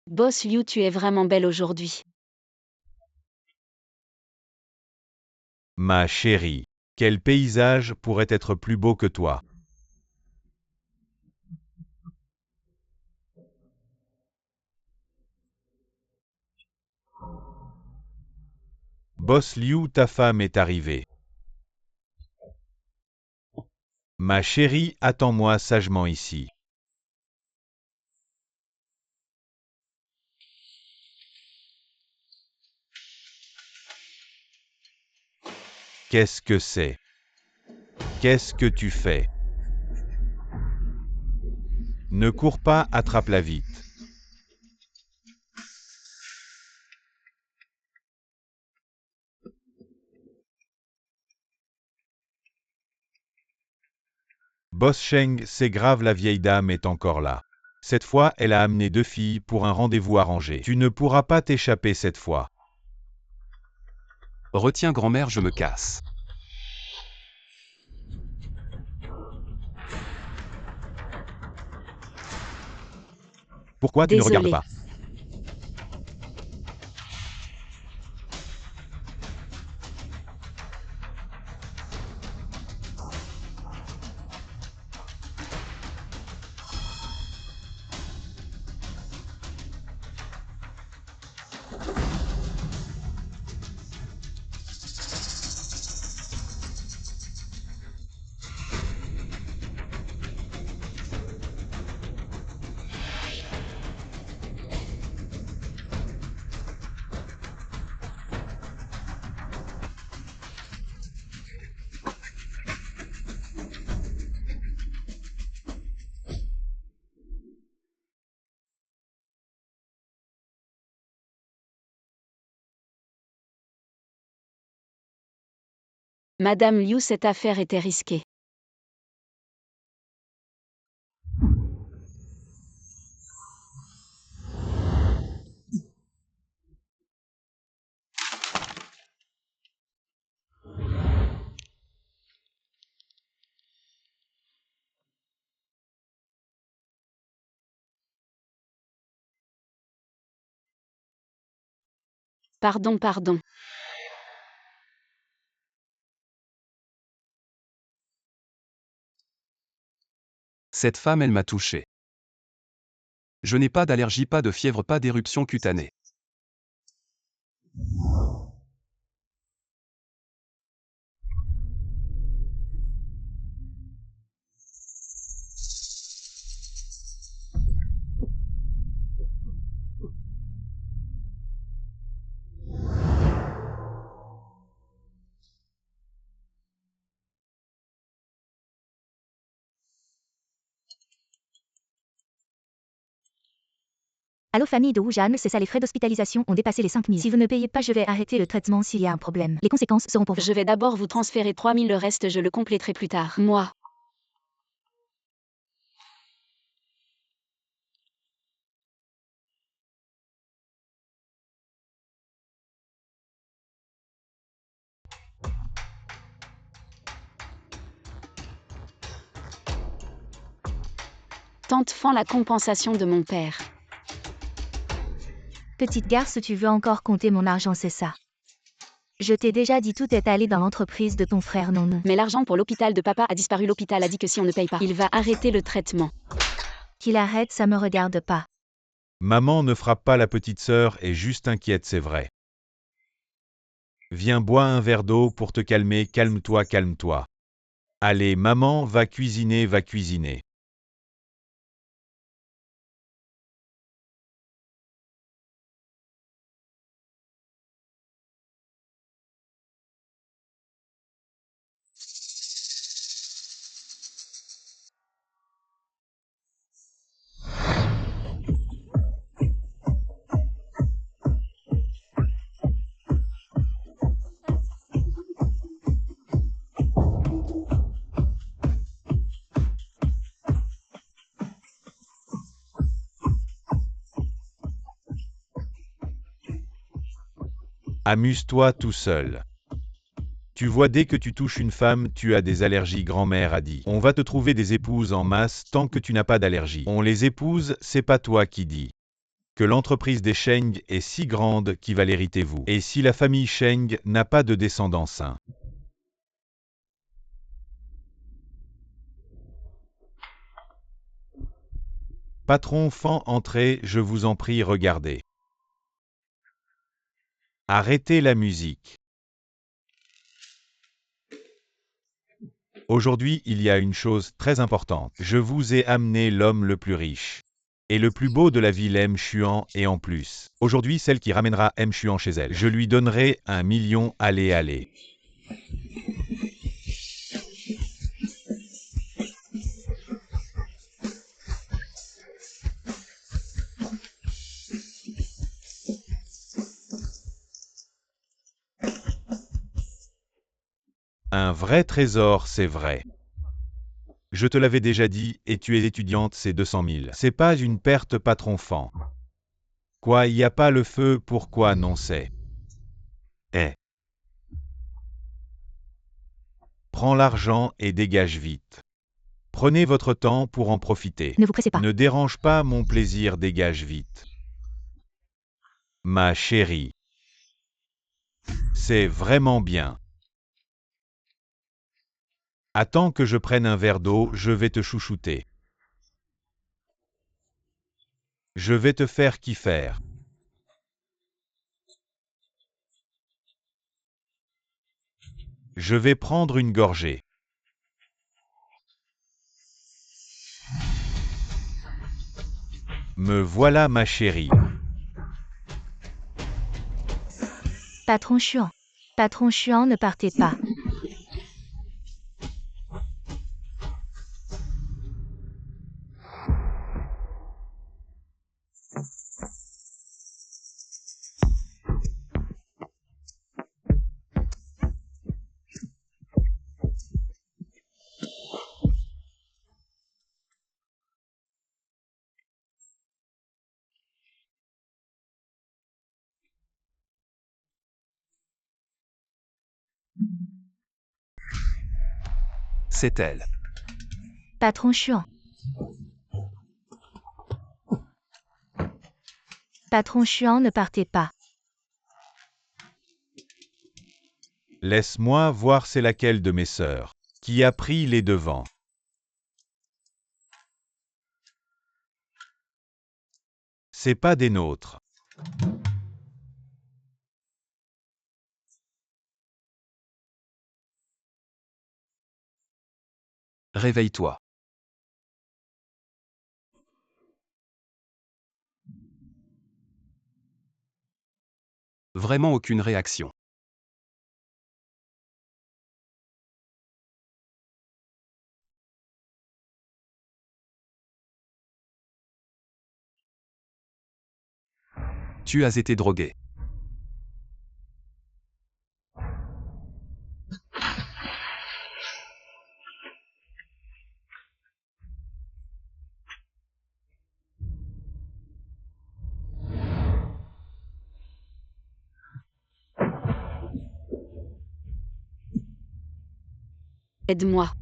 Boss Liu, tu es vraiment belle aujourd'hui. Ma chérie, quel paysage pourrait être plus beau que toi? Boss Liu, ta femme est arrivée. Ma chérie, attends-moi sagement ici. Qu'est-ce que c'est? Qu'est-ce que tu fais? Ne cours pas, attrape-la vite. Boss Sheng, c'est grave, la vieille dame est encore là. Cette fois, elle a amené 2 filles pour un rendez-vous arrangé. Tu ne pourras pas t'échapper cette fois. Retiens grand-mère, je me casse. Pourquoi tu ne regardes Désolée. pas? Madame Liu, cette affaire était risquée. Pardon. Cette femme, elle m'a touché. Je n'ai pas d'allergie, pas de fièvre, pas d'éruption cutanée. Allô famille de Wuhan, c'est ça, les frais d'hospitalisation ont dépassé les 5 000. Si vous ne payez pas, je vais arrêter le traitement s'il y a un problème. Les conséquences seront pour vous. Je vais d'abord vous transférer 3 000, le reste je le compléterai plus tard. Moi. Tante Fan, la compensation de mon père. Petite garce, tu veux encore compter mon argent, c'est ça? Je t'ai déjà dit, tout est allé dans l'entreprise de ton frère, non. Mais l'argent pour l'hôpital de papa a disparu. L'hôpital a dit que si on ne paye pas, il va arrêter le traitement. Qu'il arrête, ça me regarde pas. Maman ne frappe pas la petite sœur, est juste inquiète, c'est vrai. Viens, bois un verre d'eau pour te calmer, calme-toi, calme-toi. Allez, maman, va cuisiner, va cuisiner. Amuse-toi tout seul. Tu vois, dès que tu touches une femme, tu as des allergies, grand-mère a dit. On va te trouver des épouses en masse tant que tu n'as pas d'allergie. On les épouse, c'est pas toi qui dis. que l'entreprise des Sheng est si grande qu'il va l'hériter vous. Et si la famille Sheng n'a pas de descendants sains. Patron Fan, entrez, je vous en prie, regardez. Arrêtez la musique. Aujourd'hui, il y a une chose très importante. Je vous ai amené l'homme le plus riche et le plus beau de la ville M. Chuan, et en plus, aujourd'hui, celle qui ramènera M. Chuan chez elle. Je lui donnerai 1 million, allez, allez. Un vrai trésor, c'est vrai. Je te l'avais déjà dit, et tu es étudiante, c'est 200 000. C'est pas une perte, patron Fan. Quoi, y a pas le feu, pourquoi non c'est? Eh. Prends l'argent et dégage vite. Prenez votre temps pour en profiter. Ne vous pressez pas. Ne dérange pas mon plaisir, dégage vite. Ma chérie. C'est vraiment bien. Attends que je prenne un verre d'eau, je vais te chouchouter. Je vais te faire kiffer. Je vais prendre une gorgée. Me voilà, ma chérie. Patron Chuan. Patron Chuan, ne partez pas. C'est elle. Patron Chuan. Patron Chuan, ne partez pas. Laisse-moi voir c'est laquelle de mes sœurs qui a pris les devants. C'est pas des nôtres. Réveille-toi. Vraiment aucune réaction. Tu as été drogué. Aide-moi.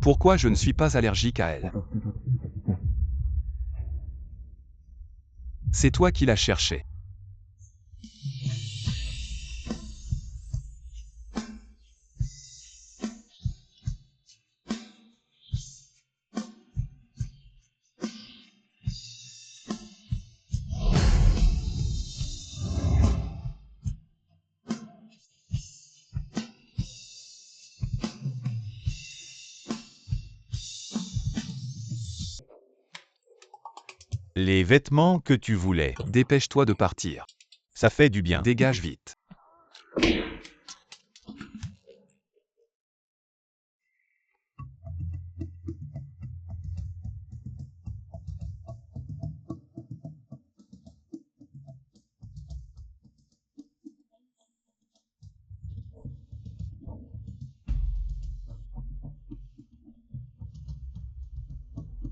Pourquoi je ne suis pas allergique à elle? C'est toi qui l'as cherché. Les vêtements que tu voulais. Dépêche-toi de partir. Ça fait du bien. Dégage vite.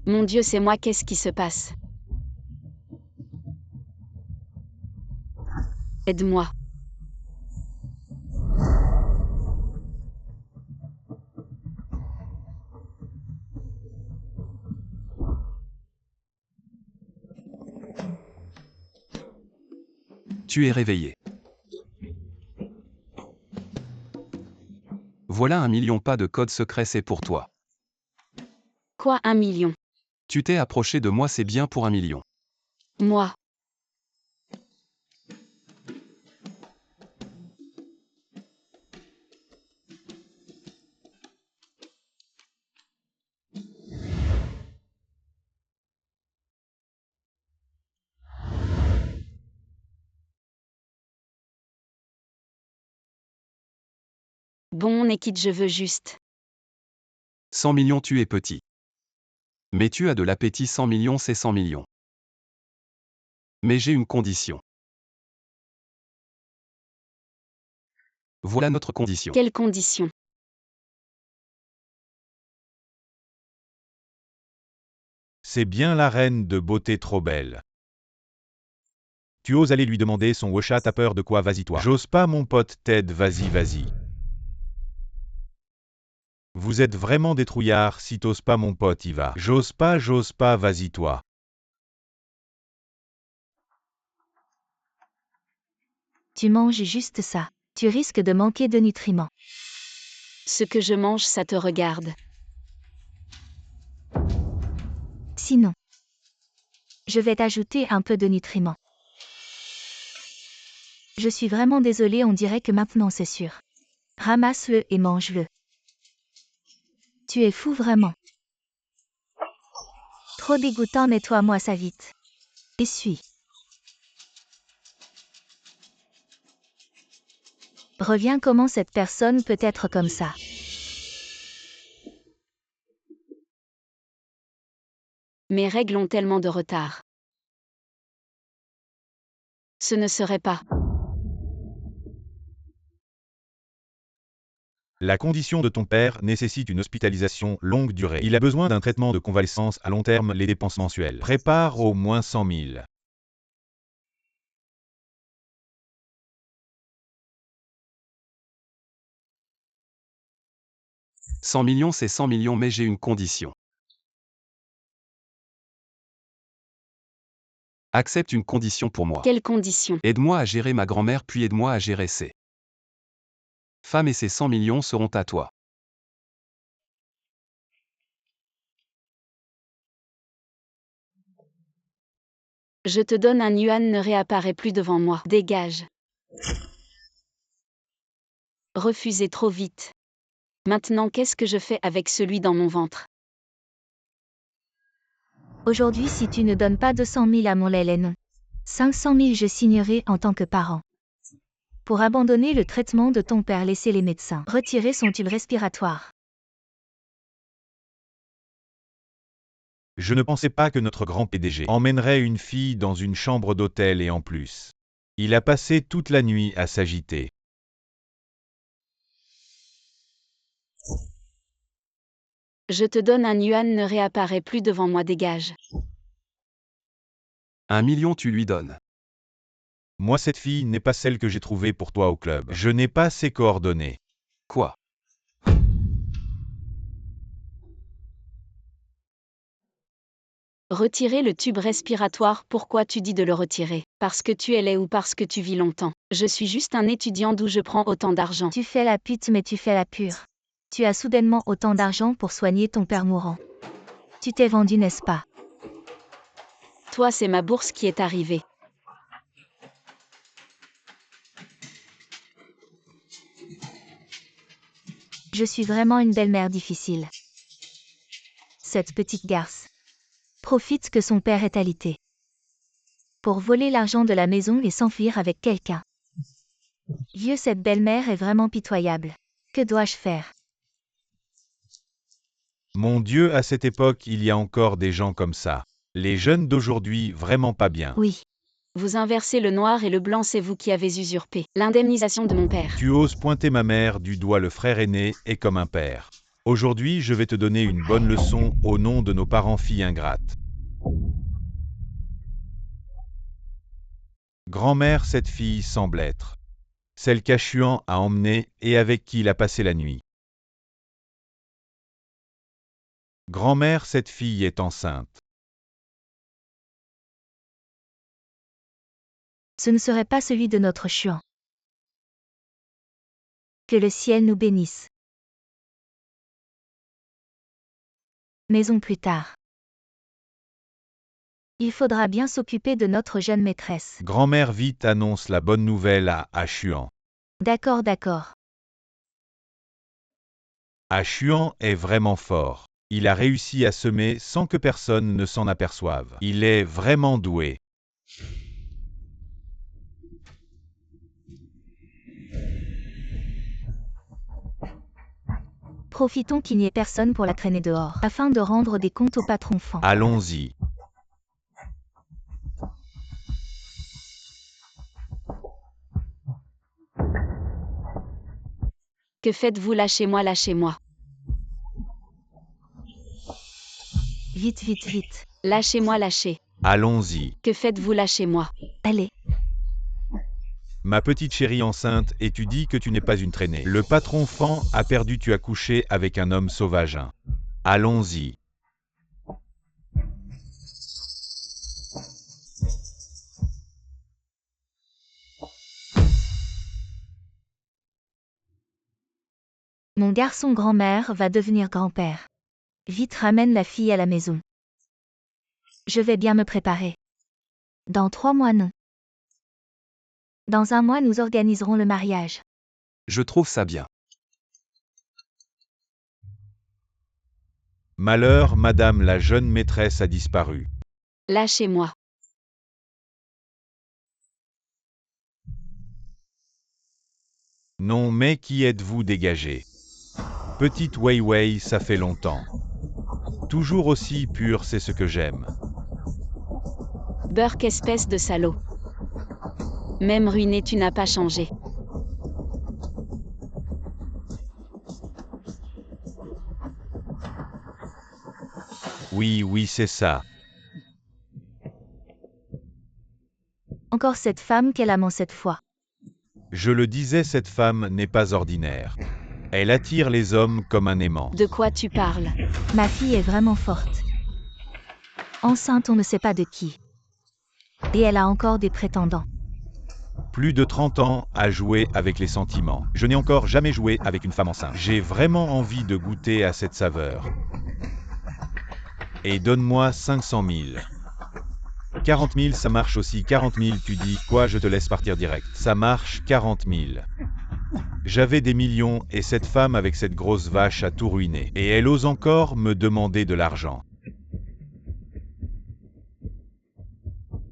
Mon Dieu, c'est moi, qu'est-ce qui se passe? Aide-moi. Tu es réveillé. Voilà 1 million pas de code secret, c'est pour toi. Quoi 1 million? Tu t'es approché de moi, c'est bien pour 1 million. Moi. Bon, Nekid, je veux juste. 100 millions, tu es petit. Mais tu as de l'appétit, 100 millions, c'est 100 millions. Mais j'ai une condition. Voilà notre condition. Quelle condition? C'est bien la reine de beauté trop belle. Tu oses aller lui demander son Washa, t'as peur de quoi? Vas-y toi. J'ose pas mon pote Ted, vas-y vas-y. Vous êtes vraiment des trouillards, si t'oses pas mon pote y va. J'ose pas, vas-y toi. Tu manges juste ça. Tu risques de manquer de nutriments. Ce que je mange, ça te regarde. Sinon, je vais t'ajouter un peu de nutriments. Je suis vraiment désolée, on dirait que maintenant c'est sûr. Ramasse-le et mange-le. Tu es fou vraiment. Trop dégoûtant, nettoie-moi ça vite. Essuie. Reviens, comment cette personne peut être comme ça? Mes règles ont tellement de retard. Ce ne serait pas. La condition de ton père nécessite une hospitalisation longue durée. Il a besoin d'un traitement de convalescence à long terme, les dépenses mensuelles. Prépare au moins 100 000. 100 millions, c'est 100 millions, mais j'ai une condition. Accepte une condition pour moi. Quelle condition? Aide-moi à gérer ma grand-mère, puis aide-moi à gérer ses femmes, et ces 100 millions seront à toi. Je te donne un yuan, ne réapparaît plus devant moi. Dégage. Refusé trop vite. Maintenant, qu'est-ce que je fais avec celui dans mon ventre? Aujourd'hui, si tu ne donnes pas 200 000 à mon lait, non. 500 000 je signerai en tant que parent. Pour abandonner le traitement de ton père, laisser les médecins retirer son tube respiratoire. Je ne pensais pas que notre grand PDG emmènerait une fille dans une chambre d'hôtel et en plus. Il a passé toute la nuit à s'agiter. Je te donne un yuan, ne réapparaît plus devant moi. Dégage. 1 million, tu lui donnes. Moi, cette fille n'est pas celle que j'ai trouvée pour toi au club. Je n'ai pas ses coordonnées. Quoi? Retirer le tube respiratoire, pourquoi tu dis de le retirer? Parce que tu es laid ou parce que tu vis longtemps? Je suis juste un étudiant, d'où je prends autant d'argent. Tu fais la pute, mais tu fais la pure. Tu as soudainement autant d'argent pour soigner ton père mourant. Tu t'es vendu, n'est-ce pas? Toi, c'est ma bourse qui est arrivée. Je suis vraiment une belle-mère difficile. Cette petite garce profite que son père est alité pour voler l'argent de la maison et s'enfuir avec quelqu'un. Vieux, cette belle-mère est vraiment pitoyable. Que dois-je faire? Mon Dieu, à cette époque, il y a encore des gens comme ça. Les jeunes d'aujourd'hui, vraiment pas bien. Oui. Vous inversez le noir et le blanc, c'est vous qui avez usurpé l'indemnisation de mon père. Tu oses pointer ma mère du doigt, le frère aîné est comme un père. Aujourd'hui, je vais te donner une bonne leçon au nom de nos parents filles ingrates. Grand-mère, cette fille semble être celle qu'Achuan a emmenée et avec qui il a passé la nuit. Grand-mère, cette fille est enceinte. Ce ne serait pas celui de notre Chuan. Que le ciel nous bénisse. Maison plus tard. Il faudra bien s'occuper de notre jeune maîtresse. Grand-mère vite annonce la bonne nouvelle à Achuan. D'accord, d'accord. Achuan est vraiment fort. Il a réussi à semer sans que personne ne s'en aperçoive. Il est vraiment doué. Profitons qu'il n'y ait personne pour la traîner dehors, afin de rendre des comptes au patron Fan. Allons-y. Que faites-vous là chez moi, là chez moi? Vite, vite, vite. Lâchez-moi, lâchez. Allons-y. Que faites-vous là chez moi? Allez. Ma petite chérie enceinte, et tu dis que tu n'es pas une traînée. Le patron Fan a perdu, tu as couché avec un homme sauvage. Allons-y. Mon garçon grand-mère va devenir grand-père. Vite ramène la fille à la maison. Je vais bien me préparer. Dans 3 mois non. Dans 1 mois nous organiserons le mariage. Je trouve ça bien. Malheur, madame la jeune maîtresse a disparu. Lâchez-moi. Non mais qui êtes-vous dégagé? Petite Wei Wei, ça fait longtemps. Toujours aussi pur, c'est ce que j'aime. Burk, espèce de salaud. Même ruiné, tu n'as pas changé. Oui, oui, c'est ça. Encore cette femme, quel amant cette fois. Je le disais, cette femme n'est pas ordinaire. Elle attire les hommes comme un aimant. De quoi tu parles? Ma fille est vraiment forte. Enceinte, on ne sait pas de qui. Et elle a encore des prétendants. Plus de 30 ans à jouer avec les sentiments. Je n'ai encore jamais joué avec une femme enceinte. J'ai vraiment envie de goûter à cette saveur. Et donne-moi 500 000. 40 000, ça marche aussi. 40 000, tu dis quoi? Je te laisse partir direct. Ça marche, 40 000. J'avais des millions et cette femme avec cette grosse vache a tout ruiné. Et elle ose encore me demander de l'argent.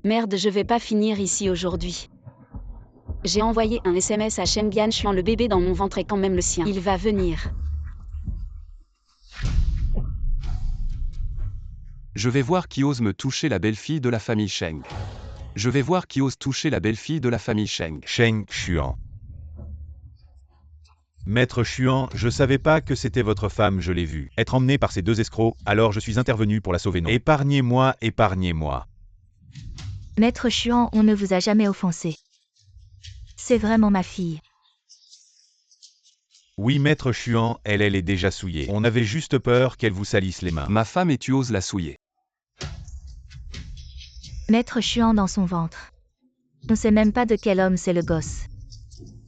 Merde, je vais pas finir ici aujourd'hui. J'ai envoyé un SMS à Shen Bianchuan, le bébé dans mon ventre est quand même le sien. Il va venir. Je vais voir qui ose me toucher la belle-fille de la famille Sheng. Je vais voir qui ose toucher la belle-fille de la famille Sheng. Sheng Xuan. Maître Xuan, je savais pas que c'était votre femme, je l'ai vue être emmenée par ces 2 escrocs, alors je suis intervenu pour la sauver. Non. Épargnez-moi, épargnez-moi. Maître Chuan, on ne vous a jamais offensé. C'est vraiment ma fille. Oui, Maître Xuan, elle est déjà souillée. On avait juste peur qu'elle vous salisse les mains. Ma femme et tu oses la souiller. Maître Chuan dans son ventre. On ne sait même pas de quel homme c'est le gosse.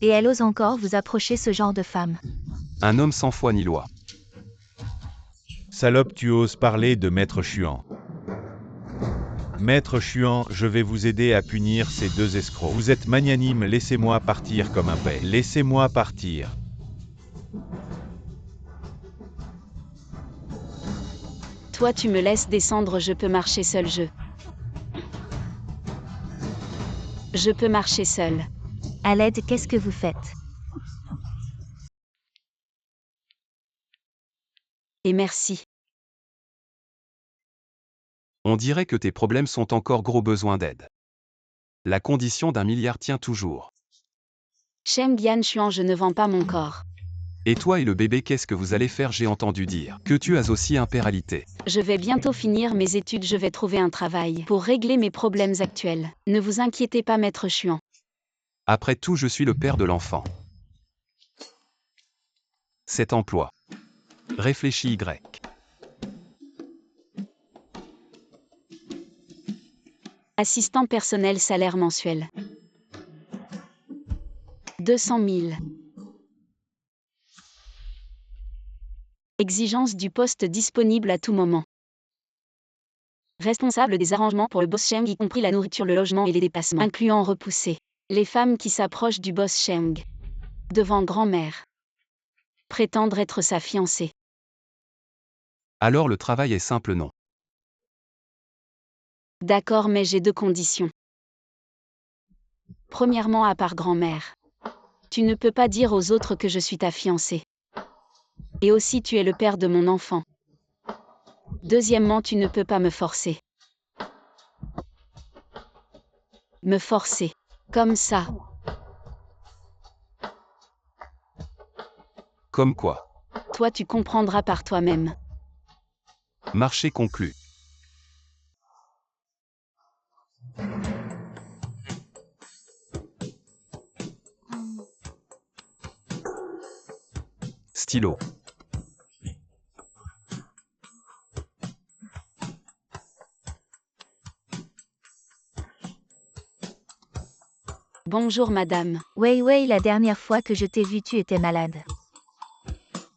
Et elle ose encore vous approcher ce genre de femme. Un homme sans foi ni loi. Salope, tu oses parler de Maître Xuan. Maître Xuan, je vais vous aider à punir ces 2 escrocs. Vous êtes magnanime, laissez-moi partir comme un paix. Laissez-moi partir. Toi tu me laisses descendre, je peux marcher seul, Je peux marcher seul. À l'aide, qu'est-ce que vous faites? Et merci. On dirait que tes problèmes sont encore gros besoin d'aide. La condition d'1 milliard tient toujours. Shen Bianchuan, je ne vends pas mon corps. Et toi et le bébé, qu'est-ce que vous allez faire? J'ai entendu dire que tu as aussi un père alité. Je vais bientôt finir mes études, je vais trouver un travail pour régler mes problèmes actuels. Ne vous inquiétez pas, maître Chuan. Après tout, je suis le père de l'enfant. Cet emploi. Réfléchis Y. Assistant personnel, salaire mensuel. 200 000. Exigence du poste disponible à tout moment. Responsable des arrangements pour le boss Cheng, y compris la nourriture, le logement et les déplacements, incluant repousser les femmes qui s'approchent du boss Cheng. Devant grand-mère. Prétendre être sa fiancée. Alors le travail est simple, non? D'accord, mais j'ai deux conditions. Premièrement, à part grand-mère. Tu ne peux pas dire aux autres que je suis ta fiancée. Et aussi, tu es le père de mon enfant. Deuxièmement, tu ne peux pas me forcer. Me forcer. Comme ça. Comme quoi? Toi, tu comprendras par toi-même. Marché conclu. Stylo. Bonjour, madame. Wei Wei, la dernière fois que je t'ai vu, tu étais malade.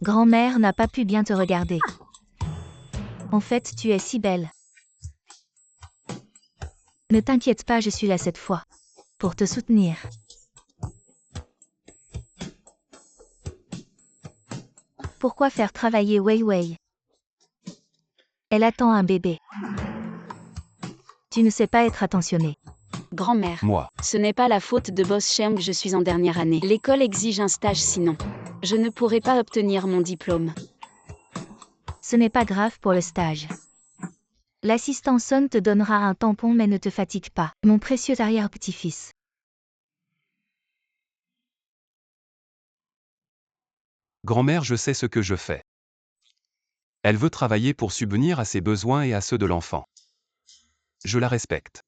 Grand-mère n'a pas pu bien te regarder. En fait, tu es si belle. Ne t'inquiète pas, je suis là cette fois. Pour te soutenir. Pourquoi faire travailler Wei Wei? Elle attend un bébé. Tu ne sais pas être attentionné. Grand-mère. Moi. Ce n'est pas la faute de Boss Cheng, je suis en dernière année. L'école exige un stage, sinon je ne pourrai pas obtenir mon diplôme. Ce n'est pas grave pour le stage. L'assistant Son te donnera un tampon, mais ne te fatigue pas, mon précieux arrière-petit-fils. Grand-mère, je sais ce que je fais. Elle veut travailler pour subvenir à ses besoins et à ceux de l'enfant. Je la respecte.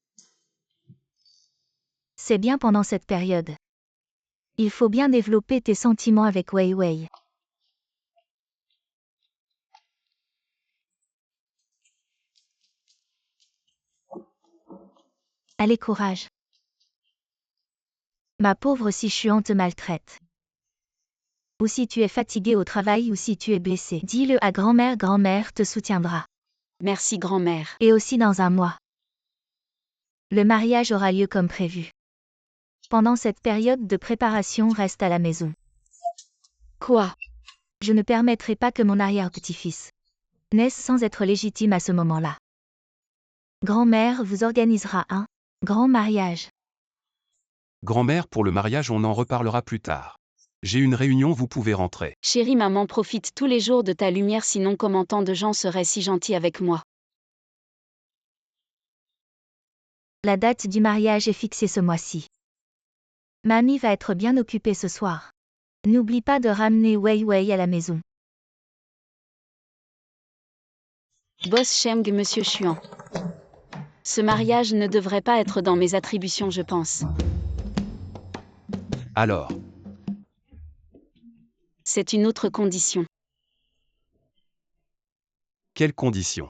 C'est bien pendant cette période. Il faut bien développer tes sentiments avec Wei Wei. Allez, courage. Ma pauvre Sichuan te maltraite. Ou si tu es fatigué au travail ou si tu es blessé, dis-le à grand-mère, grand-mère te soutiendra. Merci, grand-mère. Et aussi dans un mois. Le mariage aura lieu comme prévu. Pendant cette période de préparation, reste à la maison. Quoi? Je ne permettrai pas que mon arrière-petit-fils naisse sans être légitime à ce moment-là. Grand-mère vous organisera un grand mariage. Grand-mère, pour le mariage, on en reparlera plus tard. J'ai une réunion, vous pouvez rentrer. Chérie maman, profite tous les jours de ta lumière, sinon comment tant de gens seraient si gentils avec moi. La date du mariage est fixée ce mois-ci. Mamie va être bien occupée ce soir. N'oublie pas de ramener Wei Wei à la maison. Boss Cheng, monsieur Chuan. Ce mariage ne devrait pas être dans mes attributions, je pense. Alors, C'est une autre condition. quelles conditions?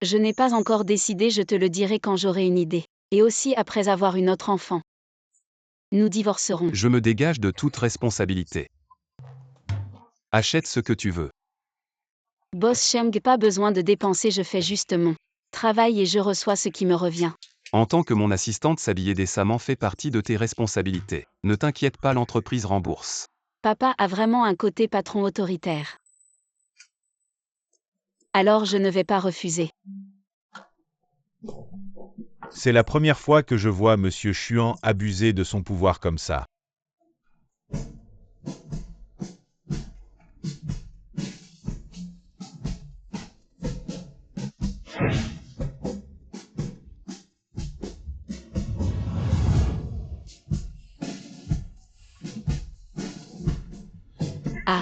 Je n'ai pas encore décidé, je te le dirai quand j'aurai une idée. Et aussi après avoir une autre enfant. Nous divorcerons. Je me dégage de toute responsabilité. Achète ce que tu veux. Boss Cheng, pas besoin de dépenser, je fais juste mon travail et je reçois ce qui me revient. En tant que mon assistante, s'habiller décemment fait partie de tes responsabilités. Ne t'inquiète pas, l'entreprise rembourse. Papa a vraiment un côté patron autoritaire. Alors je ne vais pas refuser. C'est la première fois que je vois Monsieur Chuan abuser de son pouvoir comme ça. Ah,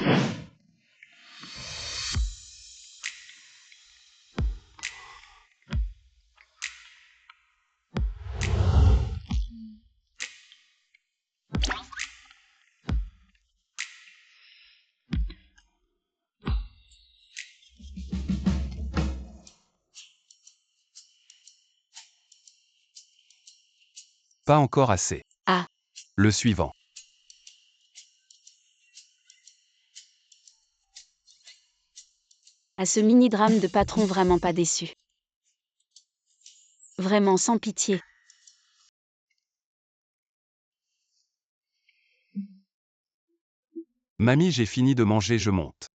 Pas encore assez. Ah. Le suivant. à ce mini-drame de patron vraiment pas déçu. Vraiment sans pitié. Mamie, j'ai fini de manger, je monte.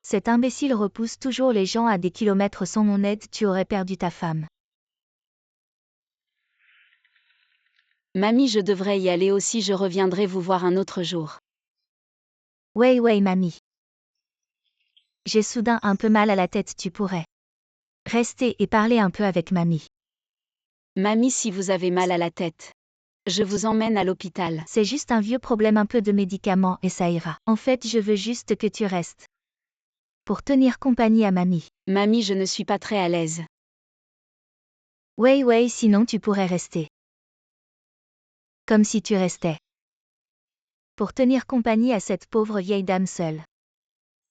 Cet imbécile repousse toujours les gens à des kilomètres sans mon aide, tu aurais perdu ta femme. Mamie, je devrais y aller aussi, je reviendrai vous voir un autre jour. Ouais, mamie. J'ai soudain un peu mal à la tête, tu pourrais rester et parler un peu avec mamie. Mamie, si vous avez mal à la tête, je vous emmène à l'hôpital. C'est juste un vieux problème, un peu de médicaments et ça ira. En fait, je veux juste que tu restes. Pour tenir compagnie à mamie. Mamie, je ne suis pas très à l'aise. Ouais, sinon tu pourrais rester. Comme si tu restais. Pour tenir compagnie à cette pauvre vieille dame seule.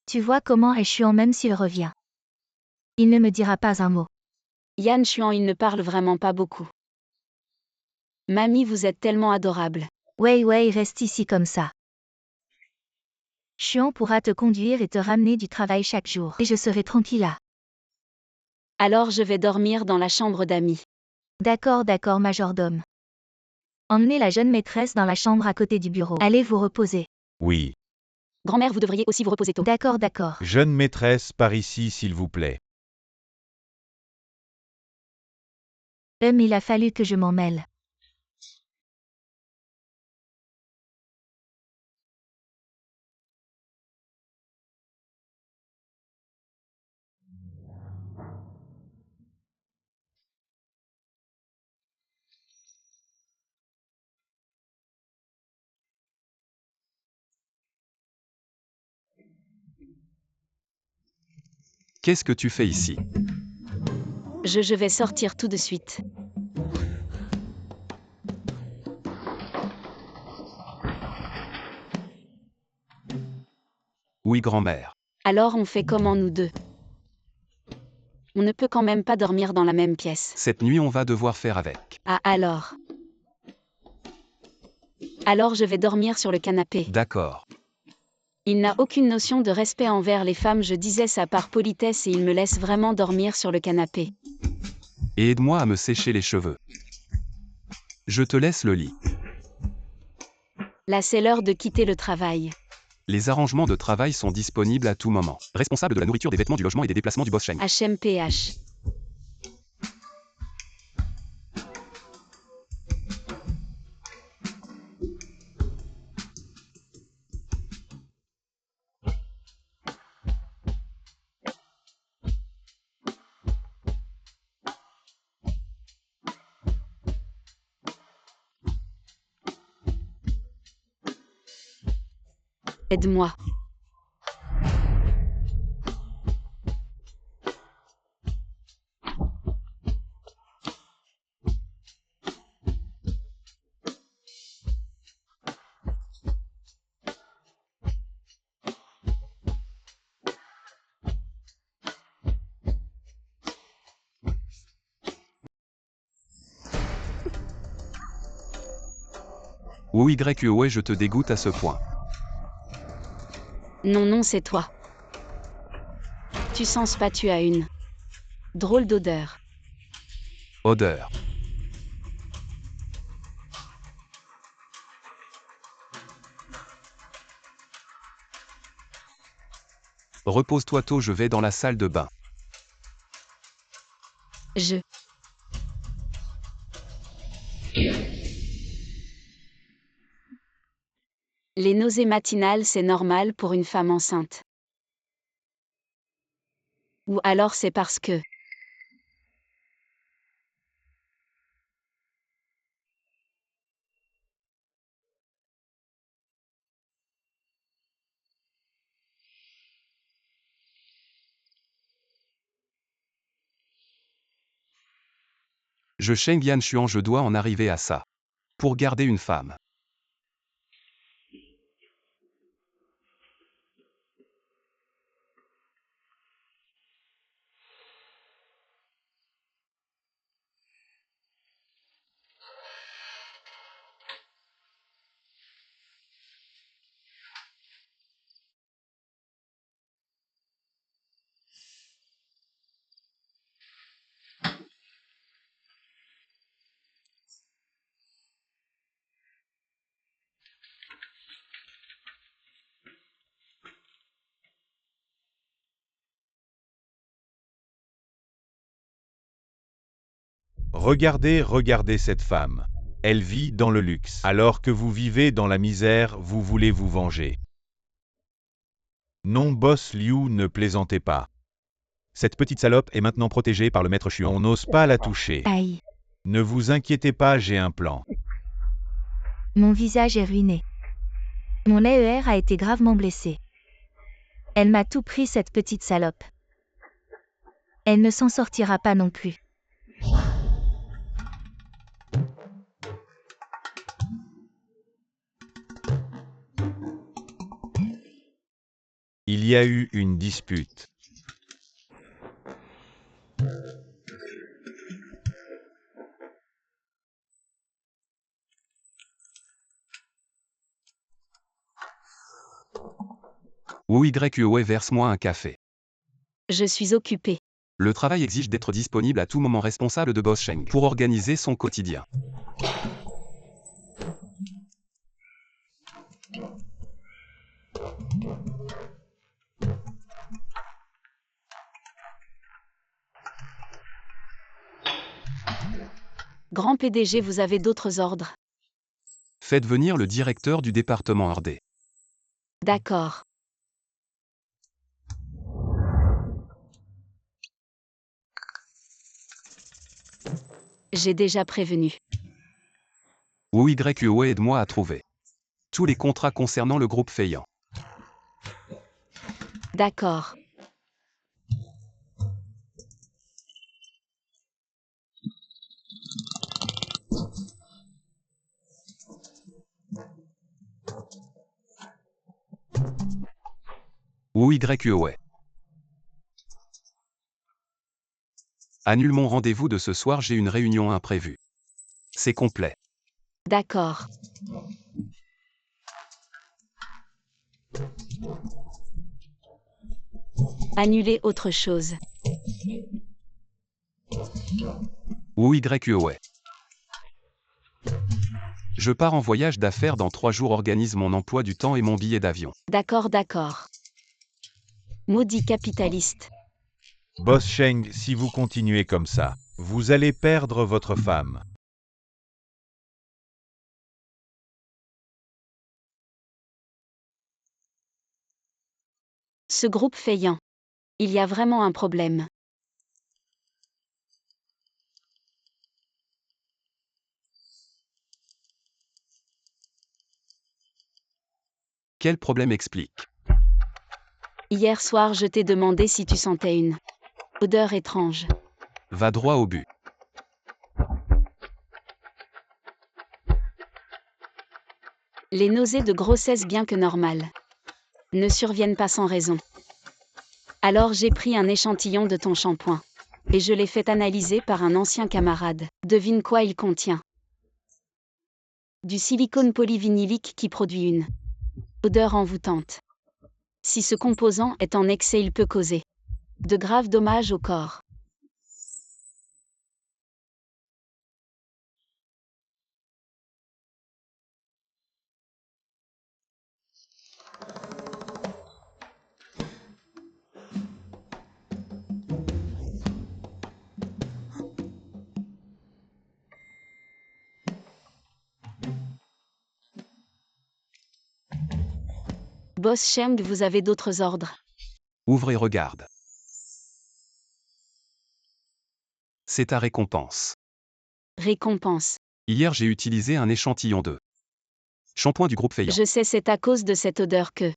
Tu vois comment est chiant même s'il revient. Il ne me dira pas un mot. Yan Xuan, il ne parle vraiment pas beaucoup. Mamie, vous êtes tellement adorable. Ouais, reste ici comme ça. Xuan pourra te conduire et te ramener du travail chaque jour. Et je serai tranquille là. Alors je vais dormir dans la chambre d'amis. D'accord, majordome. Emmenez la jeune maîtresse dans la chambre à côté du bureau. Allez vous reposer. Oui. Grand-mère, vous devriez aussi vous reposer tôt. D'accord. Jeune maîtresse, par ici s'il vous plaît. Il a fallu que je m'en mêle. Qu'est-ce que tu fais ici? Je vais sortir tout de suite. Oui, grand-mère. Alors on fait comment nous deux? On ne peut quand même pas dormir dans la même pièce. Cette nuit, on va devoir faire avec. Ah alors. Alors je vais dormir sur le canapé. D'accord. Il n'a aucune notion de respect envers les femmes, je disais ça par politesse et il me laisse vraiment dormir sur le canapé. Et aide-moi à me sécher les cheveux. Je te laisse le lit. Là c'est l'heure de quitter le travail. Les arrangements de travail sont disponibles à tout moment. Responsable de la nourriture, des vêtements, du logement et des déplacements du boss Sheng. HMPH. Aide-moi. Ouais, je te dégoûte à ce point. Non, c'est toi. Tu sens pas, tu as une drôle d'odeur. Odeur. Repose-toi tôt, je vais dans la salle de bain. Les nausées matinales, c'est normal pour une femme enceinte. Ou alors c'est parce que Je Sheng Yanshuan, je dois en arriver à ça. Pour garder une femme. Regardez, regardez cette femme. Elle vit dans le luxe. Alors que vous vivez dans la misère, vous voulez vous venger. Non, boss Liu, ne plaisantez pas. Cette petite salope est maintenant protégée par le maître Xuan. On n'ose pas la toucher. Aïe. Ne vous inquiétez pas, j'ai un plan. Mon visage est ruiné. Mon AER a été gravement blessé. Elle m'a tout pris, cette petite salope. Elle ne s'en sortira pas non plus. Il y a eu une dispute. Wu verse-moi un café. Je suis occupée. Le travail exige d'être disponible à tout moment, responsable de Boss Sheng pour organiser son quotidien. Grand PDG, vous avez d'autres ordres? Faites venir le directeur du département RD. D'accord. J'ai déjà prévenu. Wu aide-moi à trouver tous les contrats concernant le groupe Feiyan. D'accord. Wu Annule mon rendez-vous de ce soir, j'ai une réunion imprévue. C'est complet. D'accord. Annuler autre chose. Wu Je pars en voyage d'affaires dans 3 jours, organise mon emploi du temps et mon billet d'avion. D'accord, d'accord. Maudit capitaliste. Boss Sheng, si vous continuez comme ça, vous allez perdre votre femme. Ce groupe Feiyan. Il y a vraiment un problème. Quel problème explique? Hier soir, je t'ai demandé si tu sentais une odeur étrange. Va droit au but. Les nausées de grossesse, bien que normales, ne surviennent pas sans raison. Alors j'ai pris un échantillon de ton shampoing. Et je l'ai fait analyser par un ancien camarade. Devine quoi il contient? Du silicone polyvinylique qui produit une odeur envoûtante. Si ce composant est en excès, il peut causer de graves dommages au corps. Boss Sheng, vous avez d'autres ordres? Ouvre et regarde. C'est ta récompense. Récompense. Hier, j'ai utilisé un échantillon de shampoing du groupe Feiyan. Je sais, c'est à cause de cette odeur que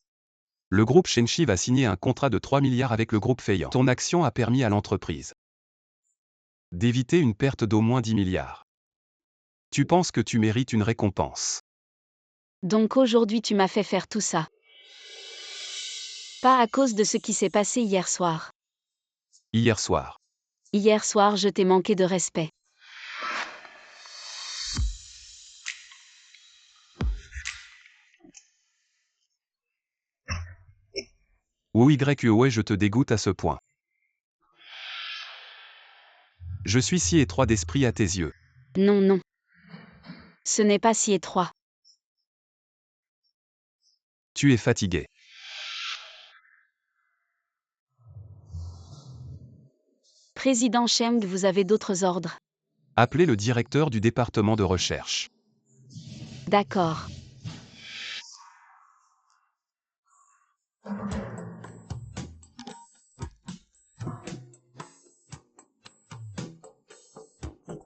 Le groupe Shenchi va signer un contrat de 3 milliards avec le groupe Feiyan. Ton action a permis à l'entreprise d'éviter une perte d'au moins 10 milliards. Tu penses que tu mérites une récompense. Donc aujourd'hui tu m'as fait faire tout ça. Pas à cause de ce qui s'est passé hier soir. Hier soir. Hier soir je t'ai manqué de respect. Ouais, je te dégoûte à ce point. Je suis si étroit d'esprit à tes yeux. Non, non. Ce n'est pas si étroit. Tu es fatigué. Président Cheng, vous avez d'autres ordres. Appelez le directeur du département de recherche. D'accord.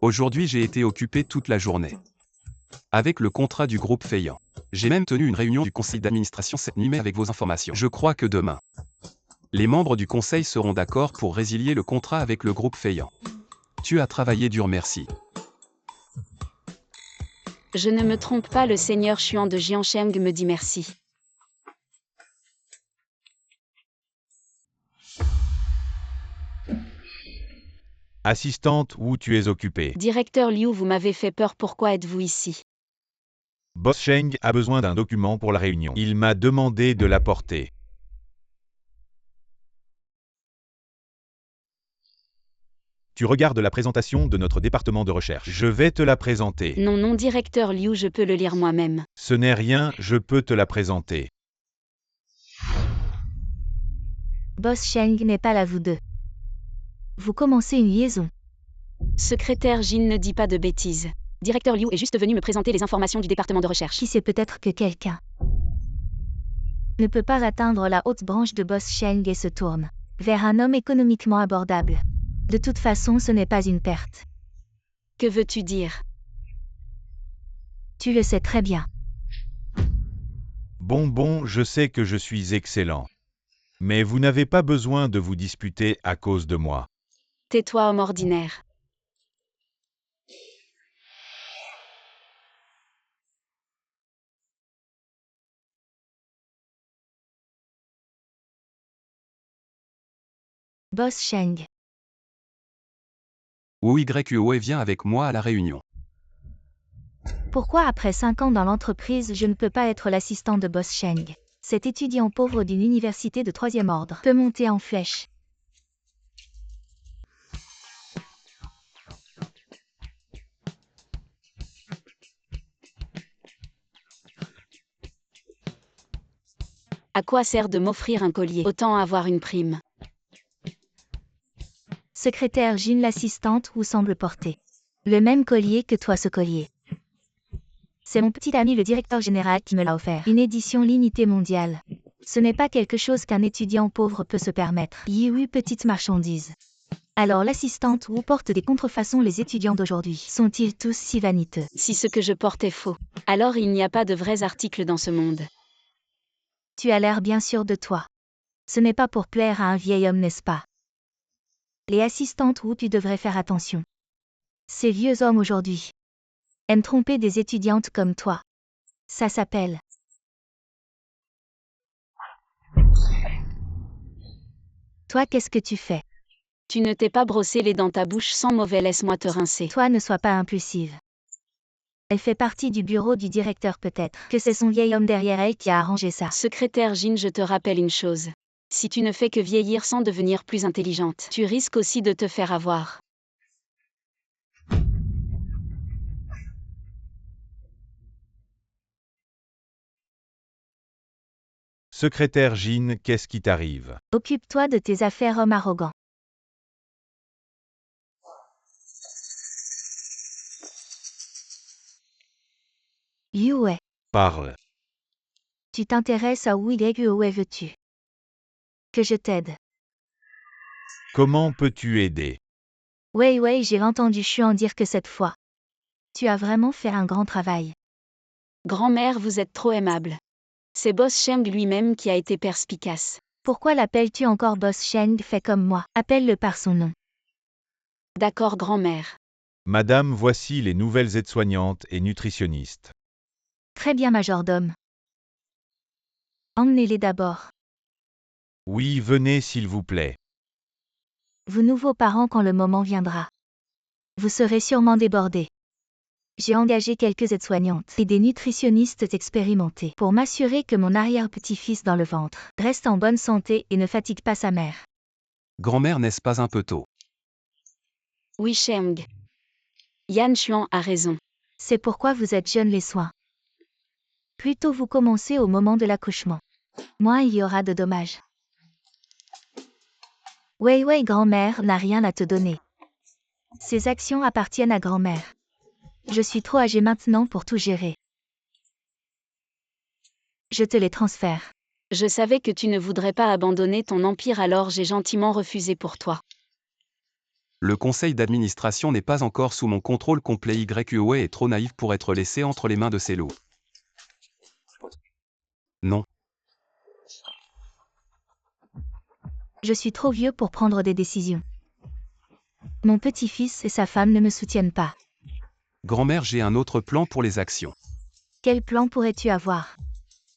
Aujourd'hui j'ai été occupé toute la journée. Avec le contrat du groupe Feiyan. J'ai même tenu une réunion du conseil d'administration cette nuit avec vos informations. Je crois que demain, les membres du conseil seront d'accord pour résilier le contrat avec le groupe Feiyan. Tu as travaillé dur, merci. Je ne me trompe pas, le seigneur Xuan de Jiancheng me dit merci. Assistante, où tu es occupée? Directeur Liu, vous m'avez fait peur, pourquoi êtes-vous ici? Boss Cheng a besoin d'un document pour la réunion. Il m'a demandé de l'apporter. Tu regardes la présentation de notre département de recherche. Je vais te la présenter. Non, non, directeur Liu, je peux le lire moi-même. Ce n'est rien, je peux te la présenter. Boss Cheng n'est pas là, vous deux. Vous commencez une liaison. Secrétaire Jin ne dit pas de bêtises. Directeur Liu est juste venu me présenter les informations du département de recherche. Qui sait, peut-être que quelqu'un ne peut pas atteindre la haute branche de Boss Cheng et se tourne vers un homme économiquement abordable. De toute façon, ce n'est pas une perte. Que veux-tu dire? Tu le sais très bien. Bon, je sais que je suis excellent. Mais vous n'avez pas besoin de vous disputer à cause de moi. Tais-toi, homme ordinaire. Boss Cheng. Ouais, viens avec moi à la réunion. Pourquoi après 5 ans dans l'entreprise, je ne peux pas être l'assistant de Boss Cheng? Cet étudiant pauvre d'une université de 3e ordre peut monter en flèche. À quoi sert de m'offrir un collier? Autant avoir une prime. Secrétaire Jin, l'assistante, vous semble porter le même collier que toi, ce collier. C'est mon petit ami le directeur général qui me l'a offert. Une édition limitée mondiale. Ce n'est pas quelque chose qu'un étudiant pauvre peut se permettre. Oui, petite marchandise. Alors l'assistante Wu porte des contrefaçons, les étudiants d'aujourd'hui sont-ils tous si vaniteux? Si ce que je porte est faux, alors il n'y a pas de vrais articles dans ce monde. Tu as l'air bien sûr de toi. Ce n'est pas pour plaire à un vieil homme, n'est-ce pas? Les assistantes Wu, tu devrais faire attention. Ces vieux hommes aujourd'hui aiment tromper des étudiantes comme toi. Ça s'appelle toi, qu'est-ce que tu fais? Tu ne t'es pas brossé les dents, ta bouche sent mauvais, laisse-moi te rincer. Toi, ne sois pas impulsive. Elle fait partie du bureau du directeur, peut-être que c'est son vieil homme derrière elle qui a arrangé ça. Secrétaire Jin, je te rappelle une chose. Si tu ne fais que vieillir sans devenir plus intelligente, tu risques aussi de te faire avoir. Secrétaire Jin, qu'est-ce qui t'arrive? Occupe-toi de tes affaires, homme arrogant. Yue, Parle. tu t'intéresses à Wu Yue, veux-tu que je t'aide? Comment peux-tu aider? Ouais, j'ai entendu Xuan dire que cette fois, tu as vraiment fait un grand travail. Grand-mère, vous êtes trop aimable. C'est Boss Cheng lui-même qui a été perspicace. Pourquoi l'appelles-tu encore Boss Cheng? Fais comme moi, appelle-le par son nom. D'accord, grand-mère. Madame, voici les nouvelles aides-soignantes et nutritionnistes. Très bien, majordome. Emmenez-les d'abord. Oui, venez s'il vous plaît. Vous nouveaux parents quand le moment viendra. Vous serez sûrement débordés. J'ai engagé quelques aides-soignantes et des nutritionnistes expérimentés pour m'assurer que mon arrière-petit-fils dans le ventre reste en bonne santé et ne fatigue pas sa mère. Grand-mère, n'est-ce pas un peu tôt? Oui, Cheng. Yan Xuan a raison. C'est pourquoi vous êtes jeunes les soins. Plus tôt vous commencez au moment de l'accouchement, moins il y aura de dommages. Wei Wei grand-mère n'a rien à te donner. Ces actions appartiennent à grand-mère. Je suis trop âgée maintenant pour tout gérer. Je te les transfère. Je savais que tu ne voudrais pas abandonner ton empire, alors j'ai gentiment refusé pour toi. Le conseil d'administration n'est pas encore sous mon contrôle complet. YUE est trop naïf pour être laissé entre les mains de ces loups. Non. Je suis trop vieux pour prendre des décisions. Mon petit-fils et sa femme ne me soutiennent pas. Grand-mère, j'ai un autre plan pour les actions. Quel plan pourrais-tu avoir?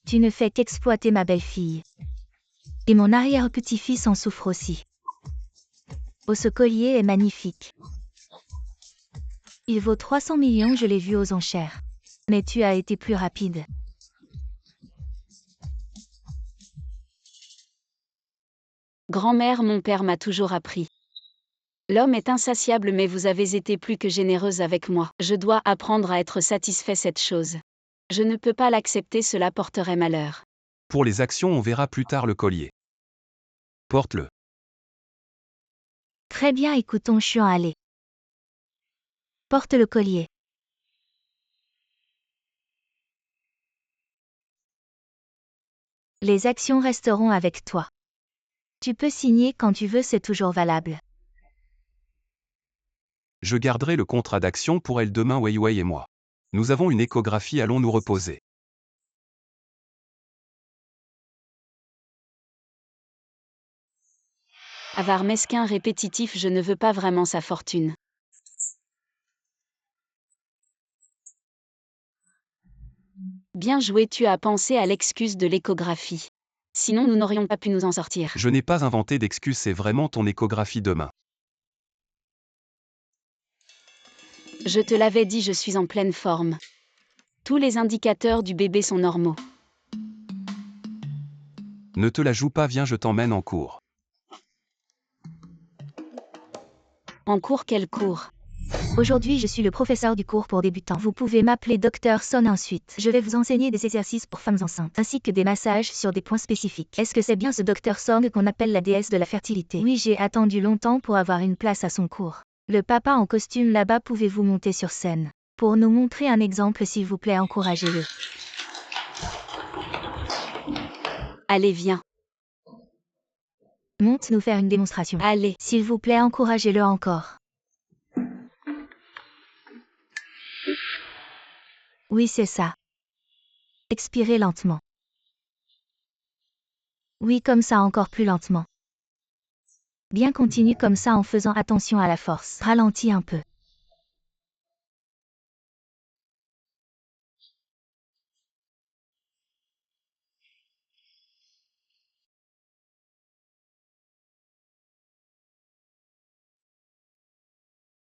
Tu ne fais qu'exploiter ma belle-fille. Et mon arrière-petit-fils en souffre aussi. Oh, ce collier est magnifique. Il vaut 300 millions, je l'ai vu aux enchères. Mais tu as été plus rapide. Grand-mère, mon père m'a toujours appris. L'homme est insatiable, mais vous avez été plus que généreuse avec moi. Je dois apprendre à être satisfait cette chose. Je ne peux pas l'accepter, cela porterait malheur. Pour les actions, on verra plus tard le collier. Porte-le. Très bien, écoutons Xuan aller. Porte le collier. Les actions resteront avec toi. Tu peux signer quand tu veux, c'est toujours valable. Je garderai le contrat d'action pour elle demain, Wei Wei et moi. Nous avons une échographie, allons nous reposer. Avare mesquin répétitif, je ne veux pas vraiment sa fortune. Bien joué, tu as pensé à l'excuse de l'échographie. Sinon nous n'aurions pas pu nous en sortir. Je n'ai pas inventé d'excuse, c'est vraiment ton échographie demain. Je te l'avais dit, je suis en pleine forme. Tous les indicateurs du bébé sont normaux. Ne te la joue pas, viens, je t'emmène en cours. En cours, quel cours? Aujourd'hui, je suis le professeur du cours pour débutants. Vous pouvez m'appeler Dr Son ensuite. Je vais vous enseigner des exercices pour femmes enceintes, ainsi que des massages sur des points spécifiques. Est-ce que c'est bien ce Dr Song qu'on appelle la déesse de la fertilité? Oui, j'ai attendu longtemps pour avoir une place à son cours. Le papa en costume là-bas, pouvez-vous monter sur scène? Pour nous montrer un exemple, s'il vous plaît, encouragez-le. Allez, viens. Monte nous faire une démonstration. Allez. S'il vous plaît, encouragez-le encore. Oui, c'est ça. Expirez lentement. Oui, comme ça, encore plus lentement. Bien, continue comme ça en faisant attention à la force. Ralentis un peu.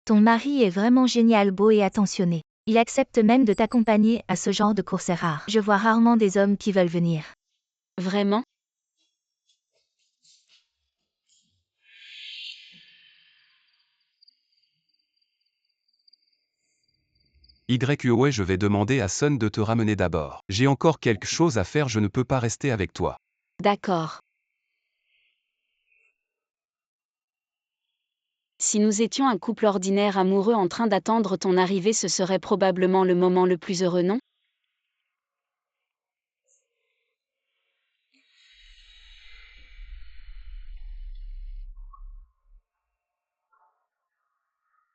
Ton mari est vraiment génial, beau et attentionné. Il accepte même de t'accompagner à ce genre de courses rares. Je vois rarement des hommes qui veulent venir. Vraiment? YUE, je vais demander à Sun de te ramener d'abord. J'ai encore quelque chose à faire, je ne peux pas rester avec toi. D'accord. Si nous étions un couple ordinaire amoureux en train d'attendre ton arrivée, ce serait probablement le moment le plus heureux, non?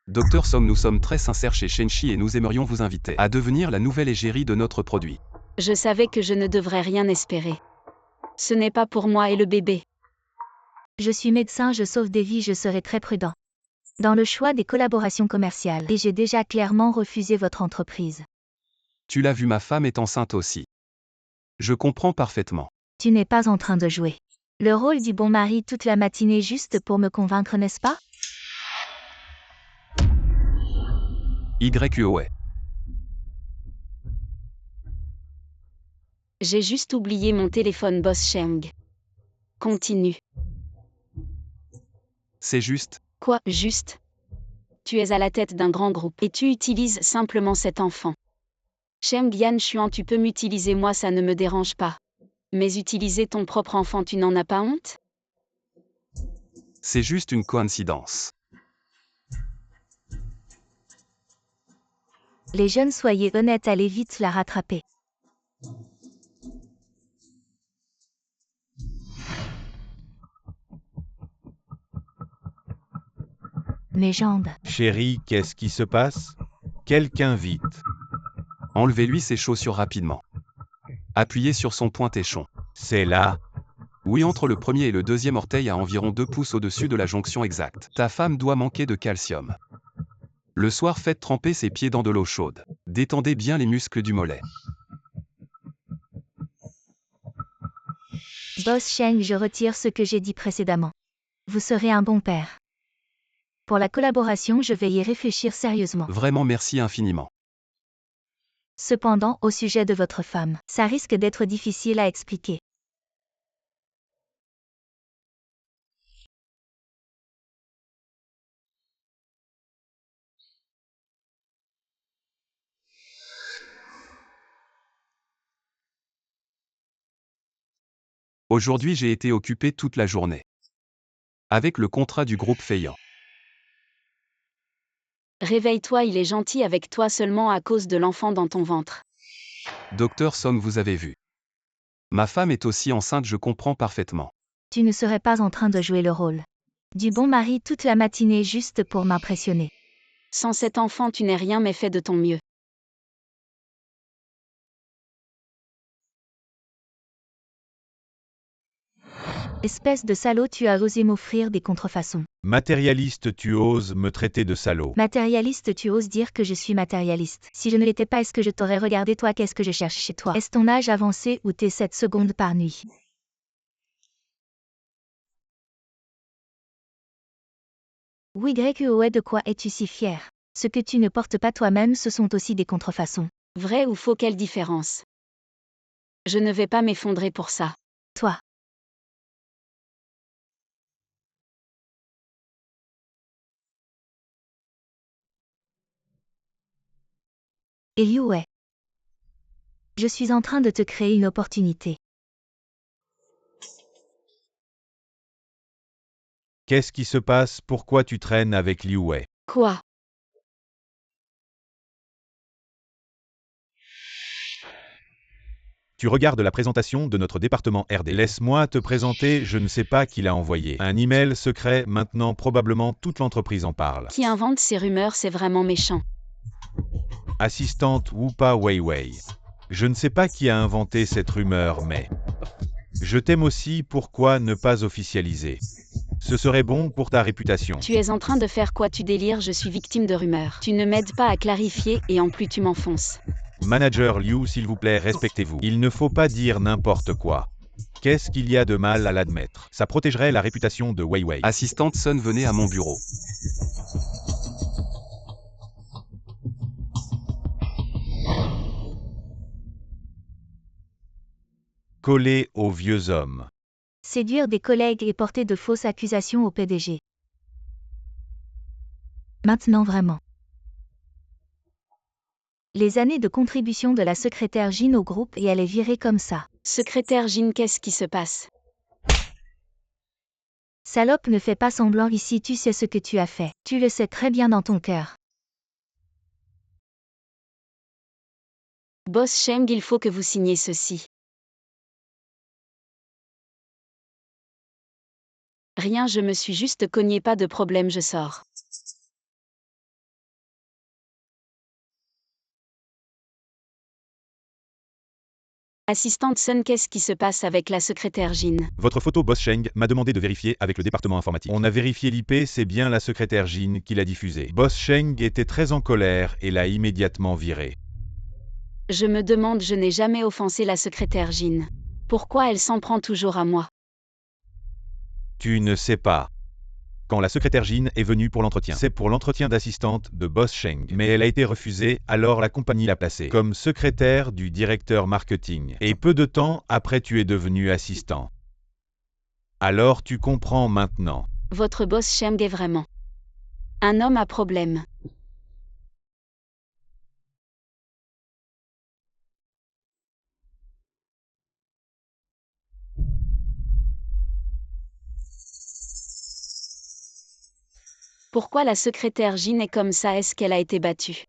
Docteur Som, nous sommes très sincères chez Shenchi et nous aimerions vous inviter à devenir la nouvelle égérie de notre produit. Je savais que je ne devrais rien espérer. Ce n'est pas pour moi et le bébé. Je suis médecin, je sauve des vies, je serai très prudent. dans le choix des collaborations commerciales et j'ai déjà clairement refusé votre entreprise. Tu l'as vu, ma femme est enceinte aussi. Je comprends parfaitement. Tu n'es pas en train de jouer le rôle du bon mari toute la matinée juste pour me convaincre, n'est-ce pas? YUOE. J'ai juste oublié mon téléphone, boss Cheng. Continue. C'est juste. Quoi, juste? Tu es à la tête d'un grand groupe et tu utilises simplement cet enfant. Cheng Yan Xuan, tu peux m'utiliser moi, ça ne me dérange pas. Mais utiliser ton propre enfant, tu n'en as pas honte? C'est juste une coïncidence. Les jeunes, soyez honnêtes, allez vite la rattraper. Mes jambes. Chérie, qu'est-ce qui se passe? Quelqu'un vite. Enlevez-lui ses chaussures rapidement. Appuyez sur son pointéchon. C'est là. Oui, entre le premier et le deuxième orteil à environ 2 pouces au-dessus de la jonction exacte. Ta femme doit manquer de calcium. Le soir, faites tremper ses pieds dans de l'eau chaude. Détendez bien les muscles du mollet. Boss Cheng, je retire ce que j'ai dit précédemment. Vous serez un bon père. Pour la collaboration, je vais y réfléchir sérieusement. Vraiment, merci infiniment. Cependant, au sujet de votre femme, ça risque d'être difficile à expliquer. Aujourd'hui, j'ai été occupé toute la journée. Avec le contrat du groupe Feiyan. Réveille-toi, il est gentil avec toi seulement à cause de l'enfant dans ton ventre. Docteur Song, vous avez vu. Ma femme est aussi enceinte, je comprends parfaitement. Tu ne serais pas en train de jouer le rôle du bon mari toute la matinée juste pour m'impressionner. Sans cet enfant, tu n'es rien mais fais de ton mieux. Espèce de salaud, tu as osé m'offrir des contrefaçons. Matérialiste, tu oses me traiter de salaud. Matérialiste, tu oses dire que je suis matérialiste. Si je ne l'étais pas, est-ce que je t'aurais regardé? Toi, qu'est-ce que je cherche chez toi? Est-ce ton âge avancé ou tes 7 secondes par nuit? YUOE, de quoi es-tu si fier? Ce que tu ne portes pas toi-même, ce sont aussi des contrefaçons. Vrai ou faux, quelle différence? Je ne vais pas m'effondrer pour ça. Toi. Et YUOE. Je suis en train de te créer une opportunité. Qu'est-ce qui se passe? Pourquoi tu traînes avec Liu Wei? Quoi? Tu regardes la présentation de notre département RD. Laisse-moi te présenter, je ne sais pas qui l'a envoyé. Un email secret, maintenant probablement toute l'entreprise en parle. Qui invente ces rumeurs, c'est vraiment méchant. Assistante Wupa Weiwei. Je ne sais pas qui a inventé cette rumeur, mais... Je t'aime aussi, pourquoi ne pas officialiser? Ce serait bon pour ta réputation. Tu es en train de faire quoi? Tu délires, je suis victime de rumeurs. Tu ne m'aides pas à clarifier et en plus tu m'enfonces. Manager Liu, s'il vous plaît, respectez-vous. Il ne faut pas dire n'importe quoi. Qu'est-ce qu'il y a de mal à l'admettre? Ça protégerait la réputation de Weiwei. Assistante Sun, venez à mon bureau. Collé aux vieux hommes. Séduire des collègues et porter de fausses accusations au PDG. Maintenant vraiment. Les années de contribution de la secrétaire Jean au groupe et elle est virée comme ça. Secrétaire Jean, qu'est-ce qui se passe? Salope, ne fais pas semblant ici, tu sais ce que tu as fait. Tu le sais très bien dans ton cœur. Boss Cheng, il faut que vous signiez ceci. Rien, je me suis juste cogné, pas de problème, je sors. Assistante Sun, qu'est-ce qui se passe avec la secrétaire Jean? Votre photo Boss Sheng m'a demandé de vérifier avec le département informatique. On a vérifié l'IP, c'est bien la secrétaire Jean qui l'a diffusé. Boss Sheng était très en colère et l'a immédiatement viré. Je me demande, je n'ai jamais offensé la secrétaire Jean. Pourquoi elle s'en prend toujours à moi? Tu ne sais pas. Quand la secrétaire Jean est venue pour l'entretien, c'est pour l'entretien d'assistante de Boss Sheng, mais elle a été refusée, alors la compagnie l'a placée comme secrétaire du directeur marketing. Et peu de temps après, tu es devenu assistant. Alors tu comprends maintenant. Votre boss Sheng est vraiment un homme à problème. Pourquoi la secrétaire Jean est comme ça? Est-ce qu'elle a été battue?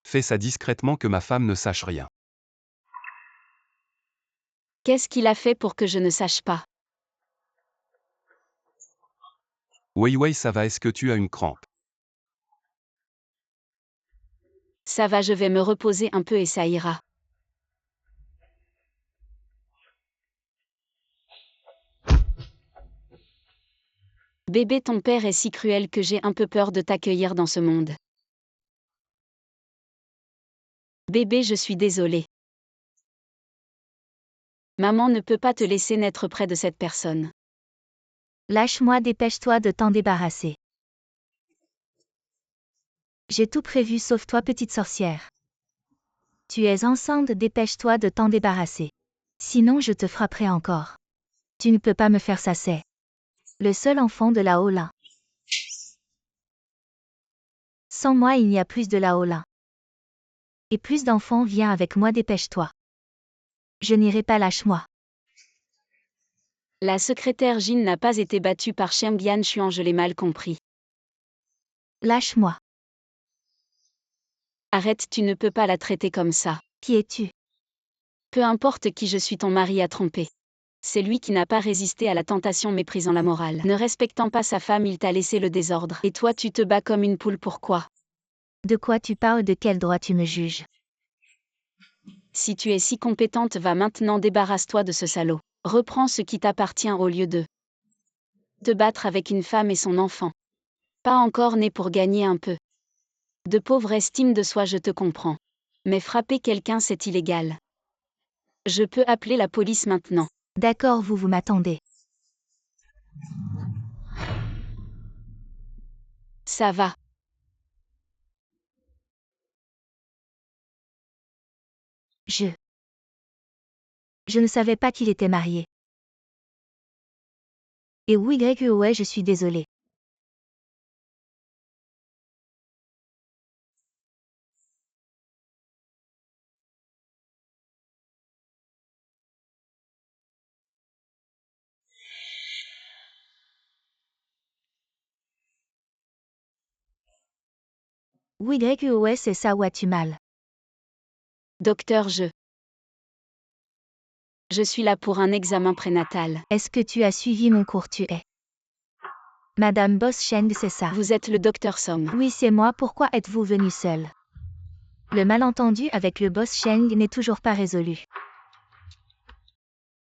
Fais ça discrètement que ma femme ne sache rien. Qu'est-ce qu'il a fait pour que je ne sache pas? Oui, ça va, est-ce que tu as une crampe? Ça va, je vais me reposer un peu et ça ira. Bébé, ton père est si cruel que j'ai un peu peur de t'accueillir dans ce monde. Bébé, je suis désolée. Maman ne peut pas te laisser naître près de cette personne. Lâche-moi, dépêche-toi de t'en débarrasser. J'ai tout prévu sauf toi, petite sorcière. Tu es enceinte, dépêche-toi de t'en débarrasser. Sinon je te frapperai encore. Tu ne peux pas me faire ça, c'est le seul enfant de la Hola. Sans moi il n'y a plus de la Hola. Et plus d'enfants, viens avec moi, dépêche-toi. Je n'irai pas, lâche-moi. La secrétaire Jean n'a pas été battue par Xiangyan Xuan, je l'ai mal compris. Lâche-moi. Arrête, tu ne peux pas la traiter comme ça. Qui es-tu? Peu importe qui je suis, ton mari a trompé. C'est lui qui n'a pas résisté à la tentation, méprisant la morale. Ne respectant pas sa femme, il t'a laissé le désordre. Et toi tu te bats comme une poule, pourquoi? De quoi tu parles? De quel droit tu me juges? Si tu es si compétente, va maintenant, débarrasse-toi de ce salaud. Reprends ce qui t'appartient au lieu de te battre avec une femme et son enfant. Pas encore né pour gagner un peu de pauvre estime de soi, je te comprends. Mais frapper quelqu'un, c'est illégal. Je peux appeler la police maintenant. D'accord, vous m'attendez. Ça va. Je ne savais pas qu'il était marié. Et oui, ouais, je suis désolée. Oui, ouais, c'est ça, ou as-tu mal? Docteur, je suis là pour un examen prénatal. Est-ce que tu as suivi mon cours? Tu es Madame Boss Sheng, c'est ça? Vous êtes le docteur Song. Oui, c'est moi, pourquoi êtes-vous venu seul? Le malentendu avec le boss Sheng n'est toujours pas résolu.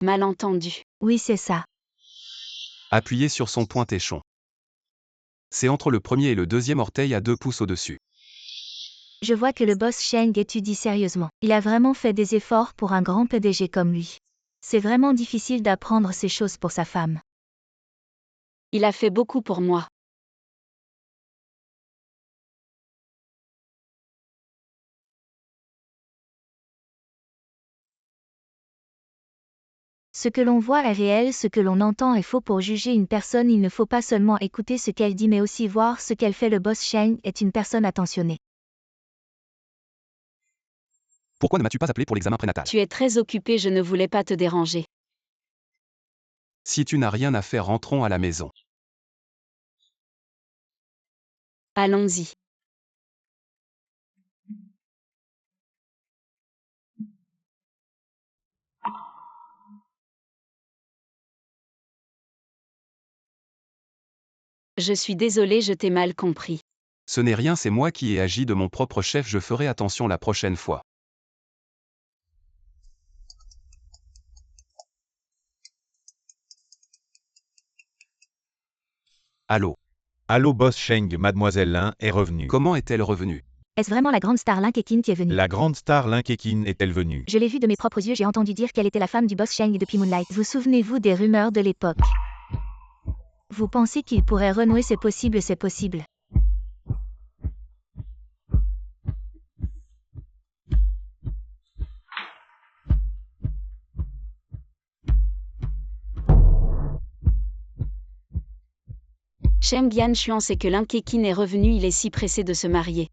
Malentendu. Oui, c'est ça. Appuyez sur son pointéchon. C'est entre le premier et le deuxième orteil à 2 pouces au-dessus. Je vois que le boss Sheng étudie sérieusement. Il a vraiment fait des efforts pour un grand PDG comme lui. C'est vraiment difficile d'apprendre ces choses pour sa femme. Il a fait beaucoup pour moi. Ce que l'on voit est réel, ce que l'on entend est faux. Pour juger une personne, il ne faut pas seulement écouter ce qu'elle dit mais aussi voir ce qu'elle fait. Le boss Sheng est une personne attentionnée. Pourquoi ne m'as-tu pas appelé pour l'examen prénatal? Tu es très occupé, je ne voulais pas te déranger. Si tu n'as rien à faire, rentrons à la maison. Allons-y. Je suis désolée, je t'ai mal compris. Ce n'est rien, c'est moi qui ai agi de mon propre chef, je ferai attention la prochaine fois. Allô? Allô boss Sheng, mademoiselle Lin est revenue. Comment est-elle revenue? Est-ce vraiment la grande star Lin Keqin qui est venue? La grande star Lin Keqin est-elle venue? Je l'ai vue de mes propres yeux, j'ai entendu dire qu'elle était la femme du boss Sheng depuis Moonlight. Vous souvenez-vous des rumeurs de l'époque? Vous pensez qu'il pourrait renouer? C'est possible, c'est possible. Sheng Yanshuan sait que Lin Keqin est revenu, il est si pressé de se marier.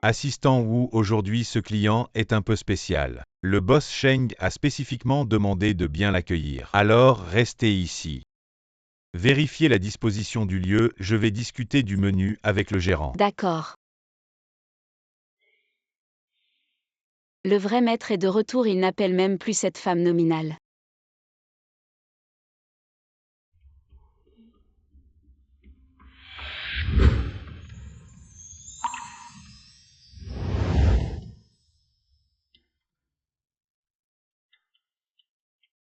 Assistant Wu, aujourd'hui ce client est un peu spécial. Le boss Sheng a spécifiquement demandé de bien l'accueillir. Alors restez ici. Vérifiez la disposition du lieu, je vais discuter du menu avec le gérant. D'accord. Le vrai maître est de retour, il n'appelle même plus cette femme nominale.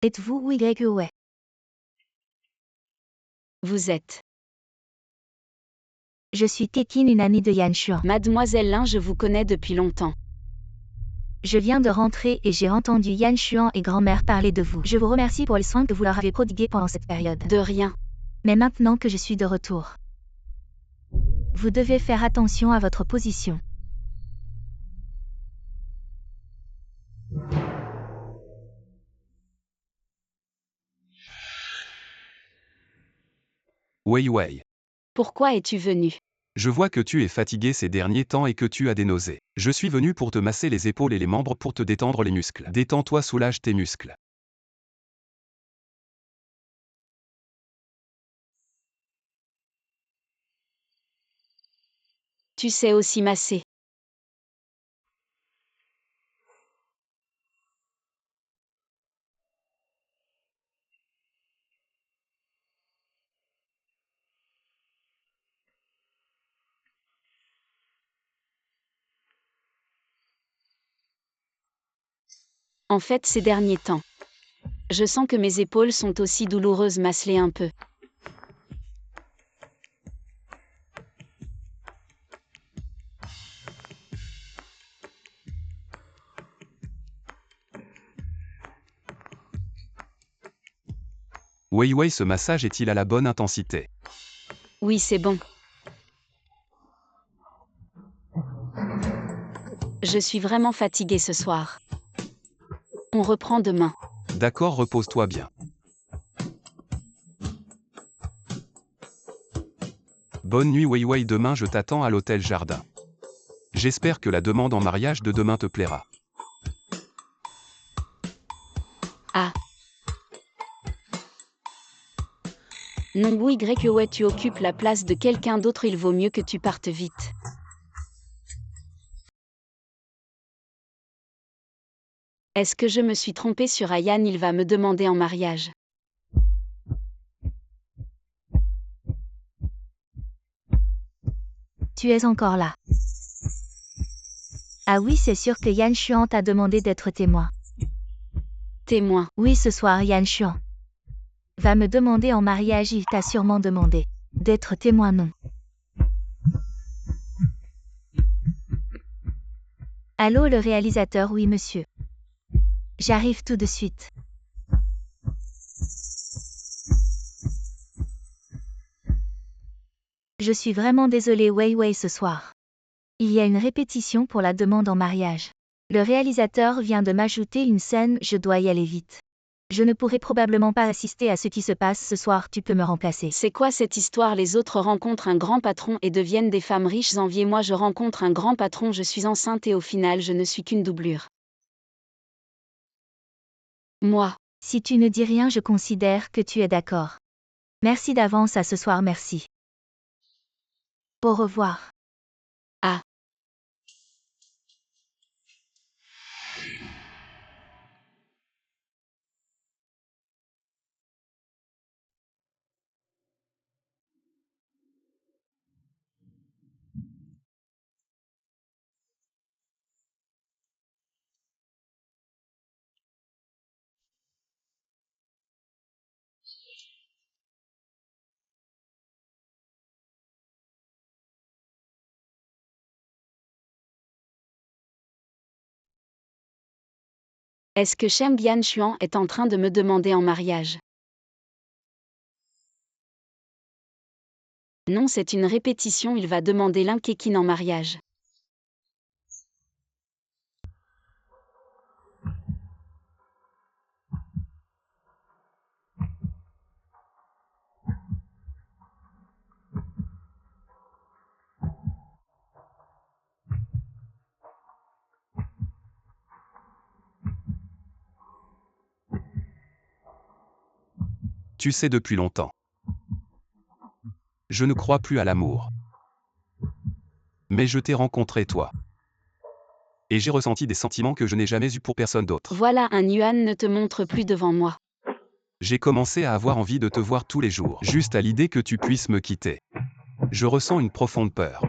Êtes-vous ou ouais? Vous êtes. Je suis Keqin, une amie de Yanshuan. Mademoiselle Lin, je vous connais depuis longtemps. Je viens de rentrer et j'ai entendu Yanshuan et grand-mère parler de vous. Je vous remercie pour les soins que vous leur avez prodigués pendant cette période. De rien. Mais maintenant que je suis de retour, vous devez faire attention à votre position. Wei Wei. Pourquoi es-tu venu? Je vois que tu es fatigué ces derniers temps et que tu as des nausées. Je suis venu pour te masser les épaules et les membres pour te détendre les muscles. Détends-toi, soulage tes muscles. Tu sais aussi masser. En fait, ces derniers temps, je sens que mes épaules sont aussi douloureuses, masse-les un peu. Wei Wei, ce massage est-il à la bonne intensité? Oui, c'est bon. Je suis vraiment fatiguée ce soir. On reprend demain. D'accord, repose-toi bien. Bonne nuit Wei Wei, demain je t'attends à l'hôtel Jardin. J'espère que la demande en mariage de demain te plaira. Ah. Non, oui, ouais, tu occupes la place de quelqu'un d'autre, il vaut mieux que tu partes vite. Est-ce que je me suis trompée sur Ayan, il va me demander en mariage. Tu es encore là. Ah oui, c'est sûr que Yanshuan t'a demandé d'être témoin. Témoin. Oui, ce soir Yanshuan va me demander en mariage, il t'a sûrement demandé d'être témoin, non? Allô, le réalisateur? Oui, monsieur. J'arrive tout de suite. Je suis vraiment désolée Wei Wei, ce soir. Il y a une répétition pour la demande en mariage. Le réalisateur vient de m'ajouter une scène, je dois y aller vite. Je ne pourrai probablement pas assister à ce qui se passe ce soir, tu peux me remplacer. C'est quoi cette histoire? Les autres rencontrent un grand patron et deviennent des femmes riches enviées. Moi je rencontre un grand patron, je suis enceinte et au final je ne suis qu'une doublure. Moi. Si tu ne dis rien, je considère que tu es d'accord. Merci d'avance, à ce soir, merci. Au revoir. Ah. Est-ce que Shem Yan Xuan est en train de me demander en mariage? Non, c'est une répétition, il va demander Lin Keqin en mariage. Tu sais depuis longtemps. Je ne crois plus à l'amour. Mais je t'ai rencontré toi. Et j'ai ressenti des sentiments que je n'ai jamais eus pour personne d'autre. Voilà, un Yuan ne te montre plus devant moi. J'ai commencé à avoir envie de te voir tous les jours, juste à l'idée que tu puisses me quitter. Je ressens une profonde peur.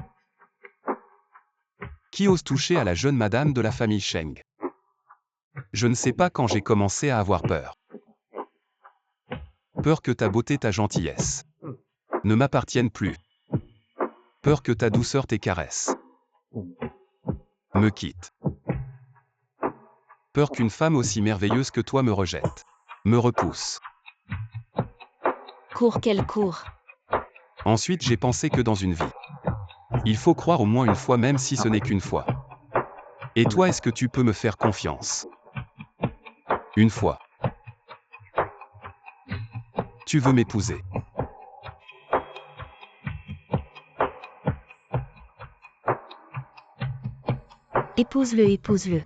Qui ose toucher à la jeune madame de la famille Sheng? Je ne sais pas quand j'ai commencé à avoir peur. Peur que ta beauté, ta gentillesse ne m'appartiennent plus. Peur que ta douceur, tes caresses me quittent. Peur qu'une femme aussi merveilleuse que toi me rejette, me repousse. Cours, quelle cours. Ensuite, j'ai pensé que dans une vie, il faut croire au moins une fois, même si ce n'est qu'une fois. Et toi, est-ce que tu peux me faire confiance? Une fois. Tu veux m'épouser? Épouse-le, épouse-le.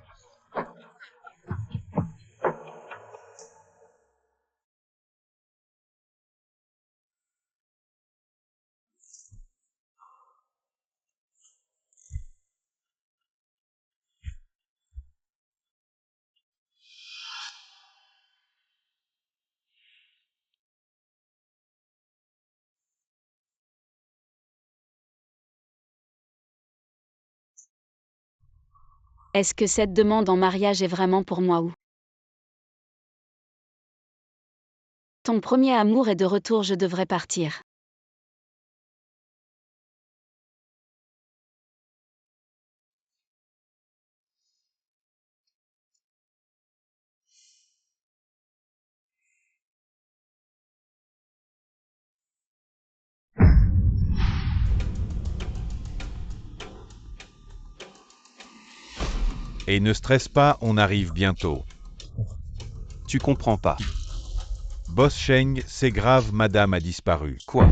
Est-ce que cette demande en mariage est vraiment pour moi ou? Ton premier amour est de retour, je devrais partir. Et ne stresse pas, on arrive bientôt. Tu comprends pas. Boss Sheng, c'est grave, madame a disparu. Quoi?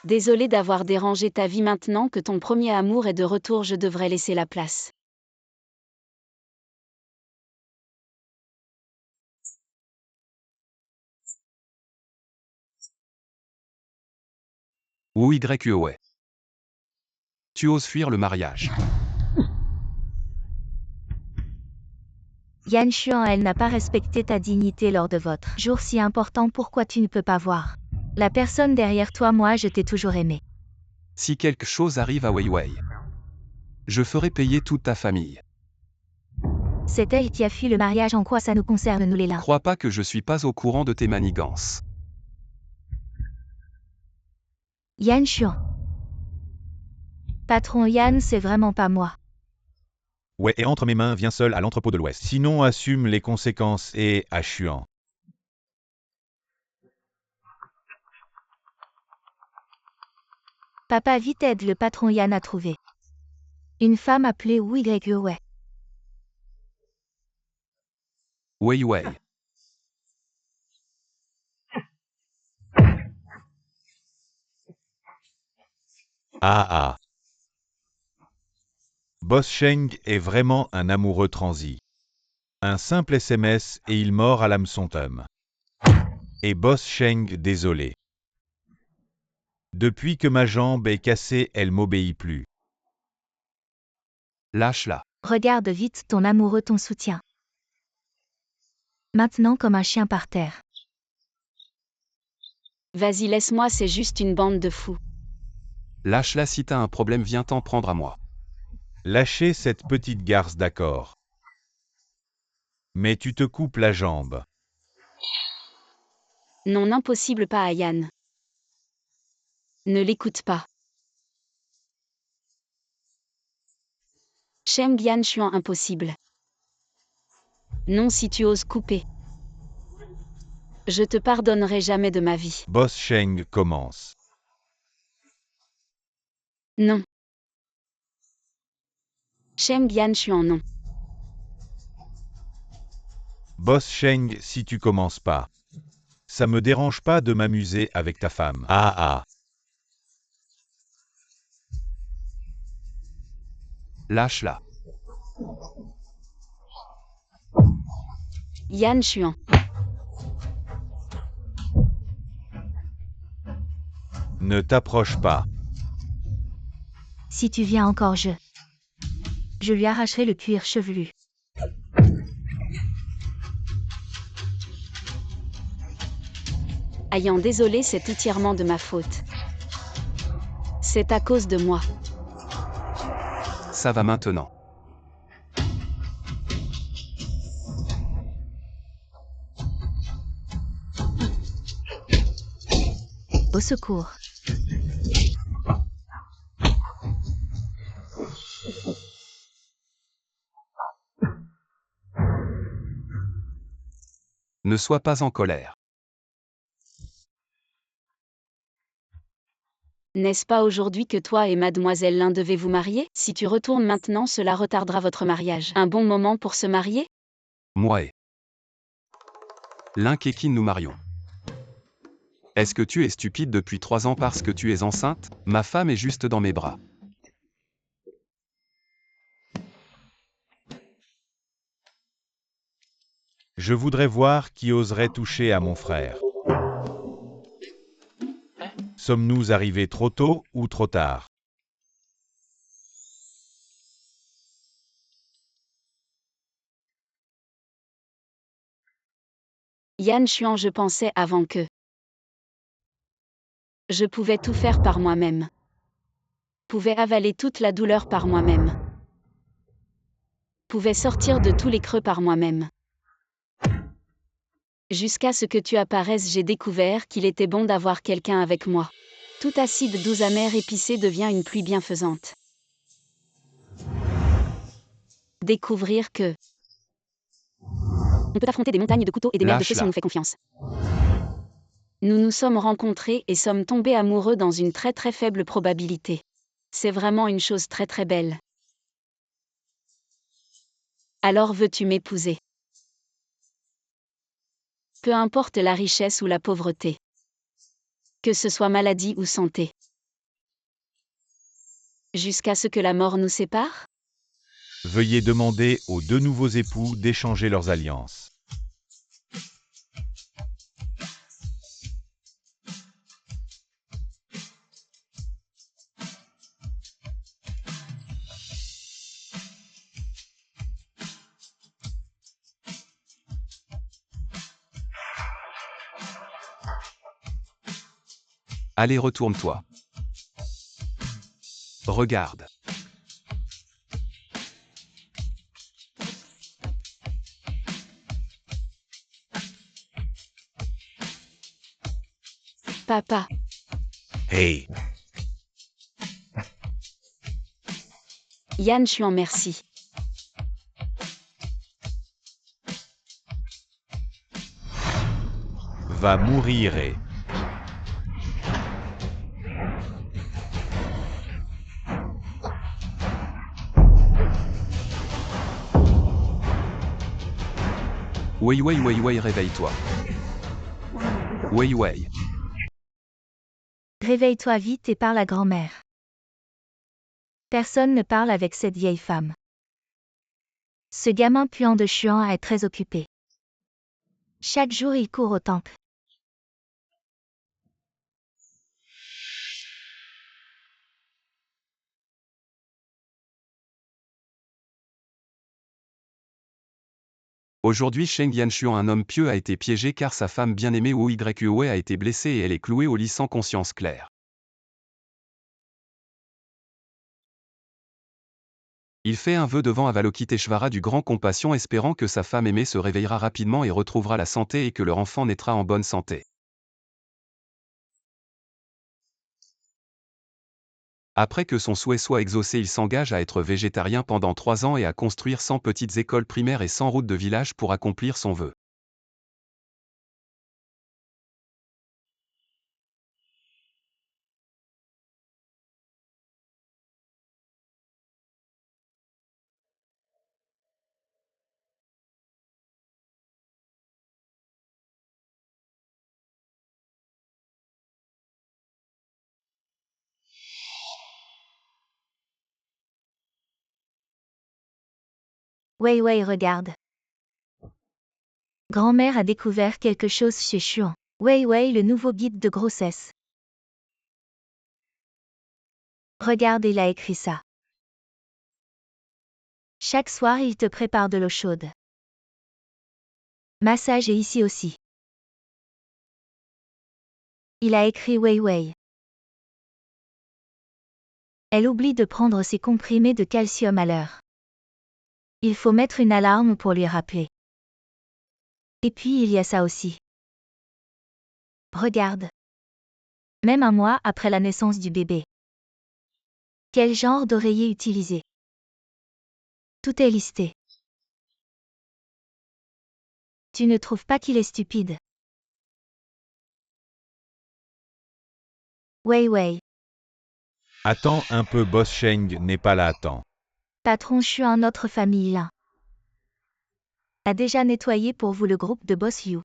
Désolé d'avoir dérangé ta vie, maintenant que ton premier amour est de retour, je devrais laisser la place. Ou ouais. Tu oses fuir le mariage. Yan Xuan, elle n'a pas respecté ta dignité lors de votre jour si important, pourquoi tu ne peux pas voir la personne derrière toi? Moi, je t'ai toujours aimé. Si quelque chose arrive à Weiwei, je ferai payer toute ta famille. C'est elle qui a fui le mariage, en quoi ça nous concerne, nous les lins? Crois pas que je suis pas au courant de tes manigances. Yan Xuan. Patron Yan, c'est vraiment pas moi. Ouais, et entre mes mains, viens seul à l'entrepôt de l'Ouest. Sinon, assume les conséquences et à Xuan. Papa, vite aide le patron Yan à trouver une femme appelée Wu Yue. Weiwei. Ah ah. Boss Sheng est vraiment un amoureux transi. Un simple SMS et il mord à l'hameçon Tom. Et Boss Sheng, désolé. Depuis que ma jambe est cassée, elle m'obéit plus. Lâche-la. Regarde vite ton amoureux, ton soutien. Maintenant comme un chien par terre. Vas-y, laisse-moi, c'est juste une bande de fous. Lâche-la, si t'as un problème, viens t'en prendre à moi. Lâchez cette petite garce, d'accord. Mais tu te coupes la jambe. Non, impossible, pas à Yan. Ne l'écoute pas. Sheng Yan Xuan impossible. Non si tu oses couper. Je te pardonnerai jamais de ma vie. Boss Sheng commence. Non. Sheng Yan Xuan non. Boss Sheng, si tu commences pas. Ça me dérange pas de m'amuser avec ta femme. Ah ah. Lâche-la. Yan Xuan. Ne t'approche pas. Si tu viens encore, je lui arracherai le cuir chevelu. Ayant désolé cet étirement de ma faute. C'est à cause de moi. Ça va maintenant. Au secours. Ne sois pas en colère. N'est-ce pas aujourd'hui que toi et mademoiselle Lin devez vous marier? Si tu retournes maintenant, cela retardera votre mariage. Un bon moment pour se marier? Moi et Lin Keqin nous marions. Est-ce que tu es stupide depuis 3 ans parce que tu es enceinte? Ma femme est juste dans mes bras. Je voudrais voir qui oserait toucher à mon frère. Sommes-nous arrivés trop tôt ou trop tard? Yan Xuan, je pensais avant que je pouvais tout faire par moi-même. Pouvais avaler toute la douleur par moi-même. Pouvais sortir de tous les creux par moi-même. Jusqu'à ce que tu apparaisses, j'ai découvert qu'il était bon d'avoir quelqu'un avec moi. Tout acide doux amer épicé devient une pluie bienfaisante. Découvrir que on peut affronter des montagnes de couteaux et des mers de feu si on nous fait confiance. Nous nous sommes rencontrés et sommes tombés amoureux dans une très très faible probabilité. C'est vraiment une chose très très belle. Alors veux-tu m'épouser? Peu importe la richesse ou la pauvreté. Que ce soit maladie ou santé. Jusqu'à ce que la mort nous sépare? Veuillez demander aux 2 nouveaux époux d'échanger leurs alliances. Allez, retourne-toi. Regarde. Papa. Hey! Yan Xuan, merci. Va mourir et... Wei Wei Wei Wei, réveille-toi. Wei Wei. Réveille-toi vite et parle à grand-mère. Personne ne parle avec cette vieille femme. Ce gamin puant de Xuan est très occupé. Chaque jour il court au temple. Aujourd'hui, Sheng Yanxuan, un homme pieux, a été piégé car sa femme bien-aimée Wu Yue a été blessée et elle est clouée au lit sans conscience claire. Il fait un vœu devant Avalokiteshvara du grand compassion, espérant que sa femme aimée se réveillera rapidement et retrouvera la santé et que leur enfant naîtra en bonne santé. Après que son souhait soit exaucé, il s'engage à être végétarien pendant 3 ans et à construire 100 petites écoles primaires et 100 routes de village pour accomplir son vœu. Wei Wei regarde. Grand-mère a découvert quelque chose chez Xuan. Wei Wei, le nouveau guide de grossesse. Regarde, il a écrit ça. Chaque soir, il te prépare de l'eau chaude. Massage est ici aussi. Il a écrit Wei Wei. Elle oublie de prendre ses comprimés de calcium à l'heure. Il faut mettre une alarme pour lui rappeler. Et puis il y a ça aussi. Regarde. Même un mois après la naissance du bébé. Quel genre d'oreiller utiliser? Tout est listé. Tu ne trouves pas qu'il est stupide? Wei Wei. Attends un peu, Boss Sheng n'est pas là, attends. Patron Xuan, notre famille là. A déjà nettoyé pour vous le groupe de Boss You.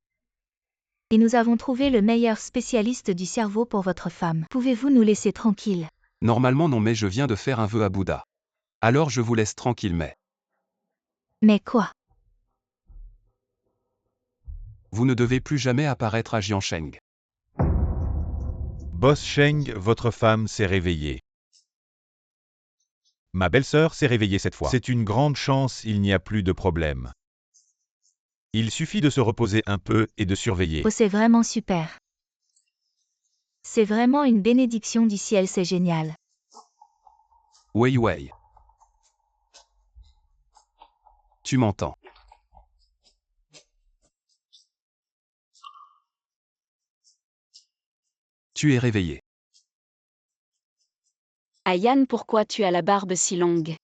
Et nous avons trouvé le meilleur spécialiste du cerveau pour votre femme. Pouvez-vous nous laisser tranquille? Normalement non, mais je viens de faire un vœu à Bouddha. Alors je vous laisse tranquille, mais Mais quoi? vous ne devez plus jamais apparaître à Jiansheng. Boss Sheng, votre femme s'est réveillée. Ma belle-sœur s'est réveillée cette fois. C'est une grande chance, il n'y a plus de problème. Il suffit de se reposer un peu et de surveiller. Oh, c'est vraiment super. C'est vraiment une bénédiction du ciel, c'est génial. Wei Wei. Tu m'entends? Tu es réveillé. Ayan, pourquoi tu as la barbe si longue?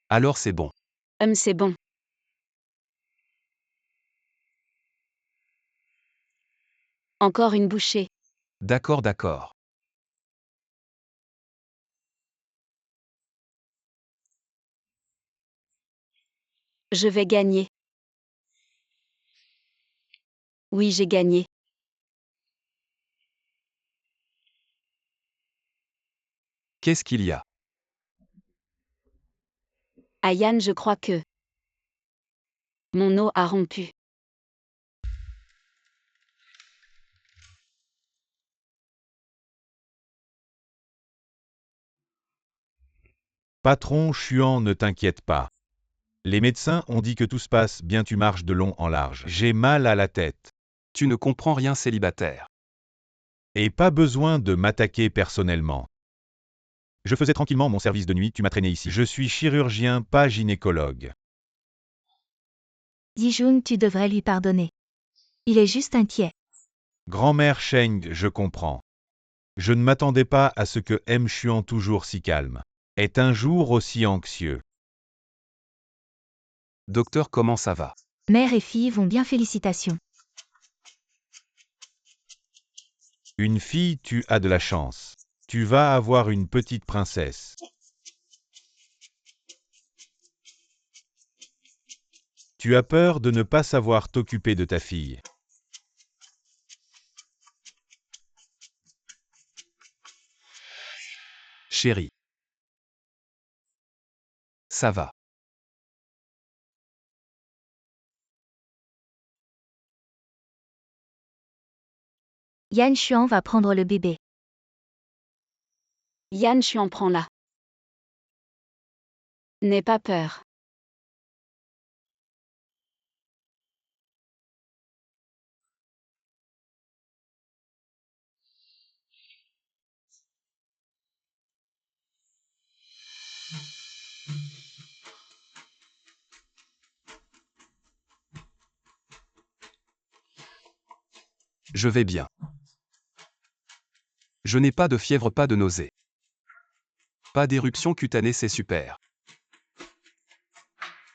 Alors c'est bon. C'est bon. Encore une bouchée. D'accord, d'accord. Je vais gagner. Oui, j'ai gagné. Qu'est-ce qu'il y a? Ayan, je crois que mon eau a rompu. Patron Xuan, ne t'inquiète pas. Les médecins ont dit que tout se passe bien, tu marches de long en large. J'ai mal à la tête. Tu ne comprends rien, célibataire. Et pas besoin de m'attaquer personnellement. Je faisais tranquillement mon service de nuit, tu m'as traîné ici. Je suis chirurgien, pas gynécologue. Dijun, tu devrais lui pardonner. Il est juste inquiet. Grand-mère Sheng, je comprends. Je ne m'attendais pas à ce que M. Xuan, toujours si calme, est un jour aussi anxieux. Docteur, comment ça va? Mère et fille vont bien, félicitations. Une fille, tu as de la chance. Tu vas avoir une petite princesse. Tu as peur de ne pas savoir t'occuper de ta fille. Chérie. Ça va. Yan Xuan va prendre le bébé. Yann, je en prends là. N'aie pas peur. Je vais bien. Je n'ai pas de fièvre, pas de nausée. Pas d'éruption cutanée, c'est super.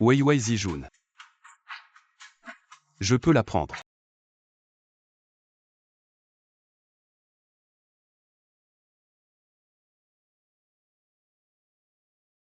Wei Wei Zijun. Je peux la prendre.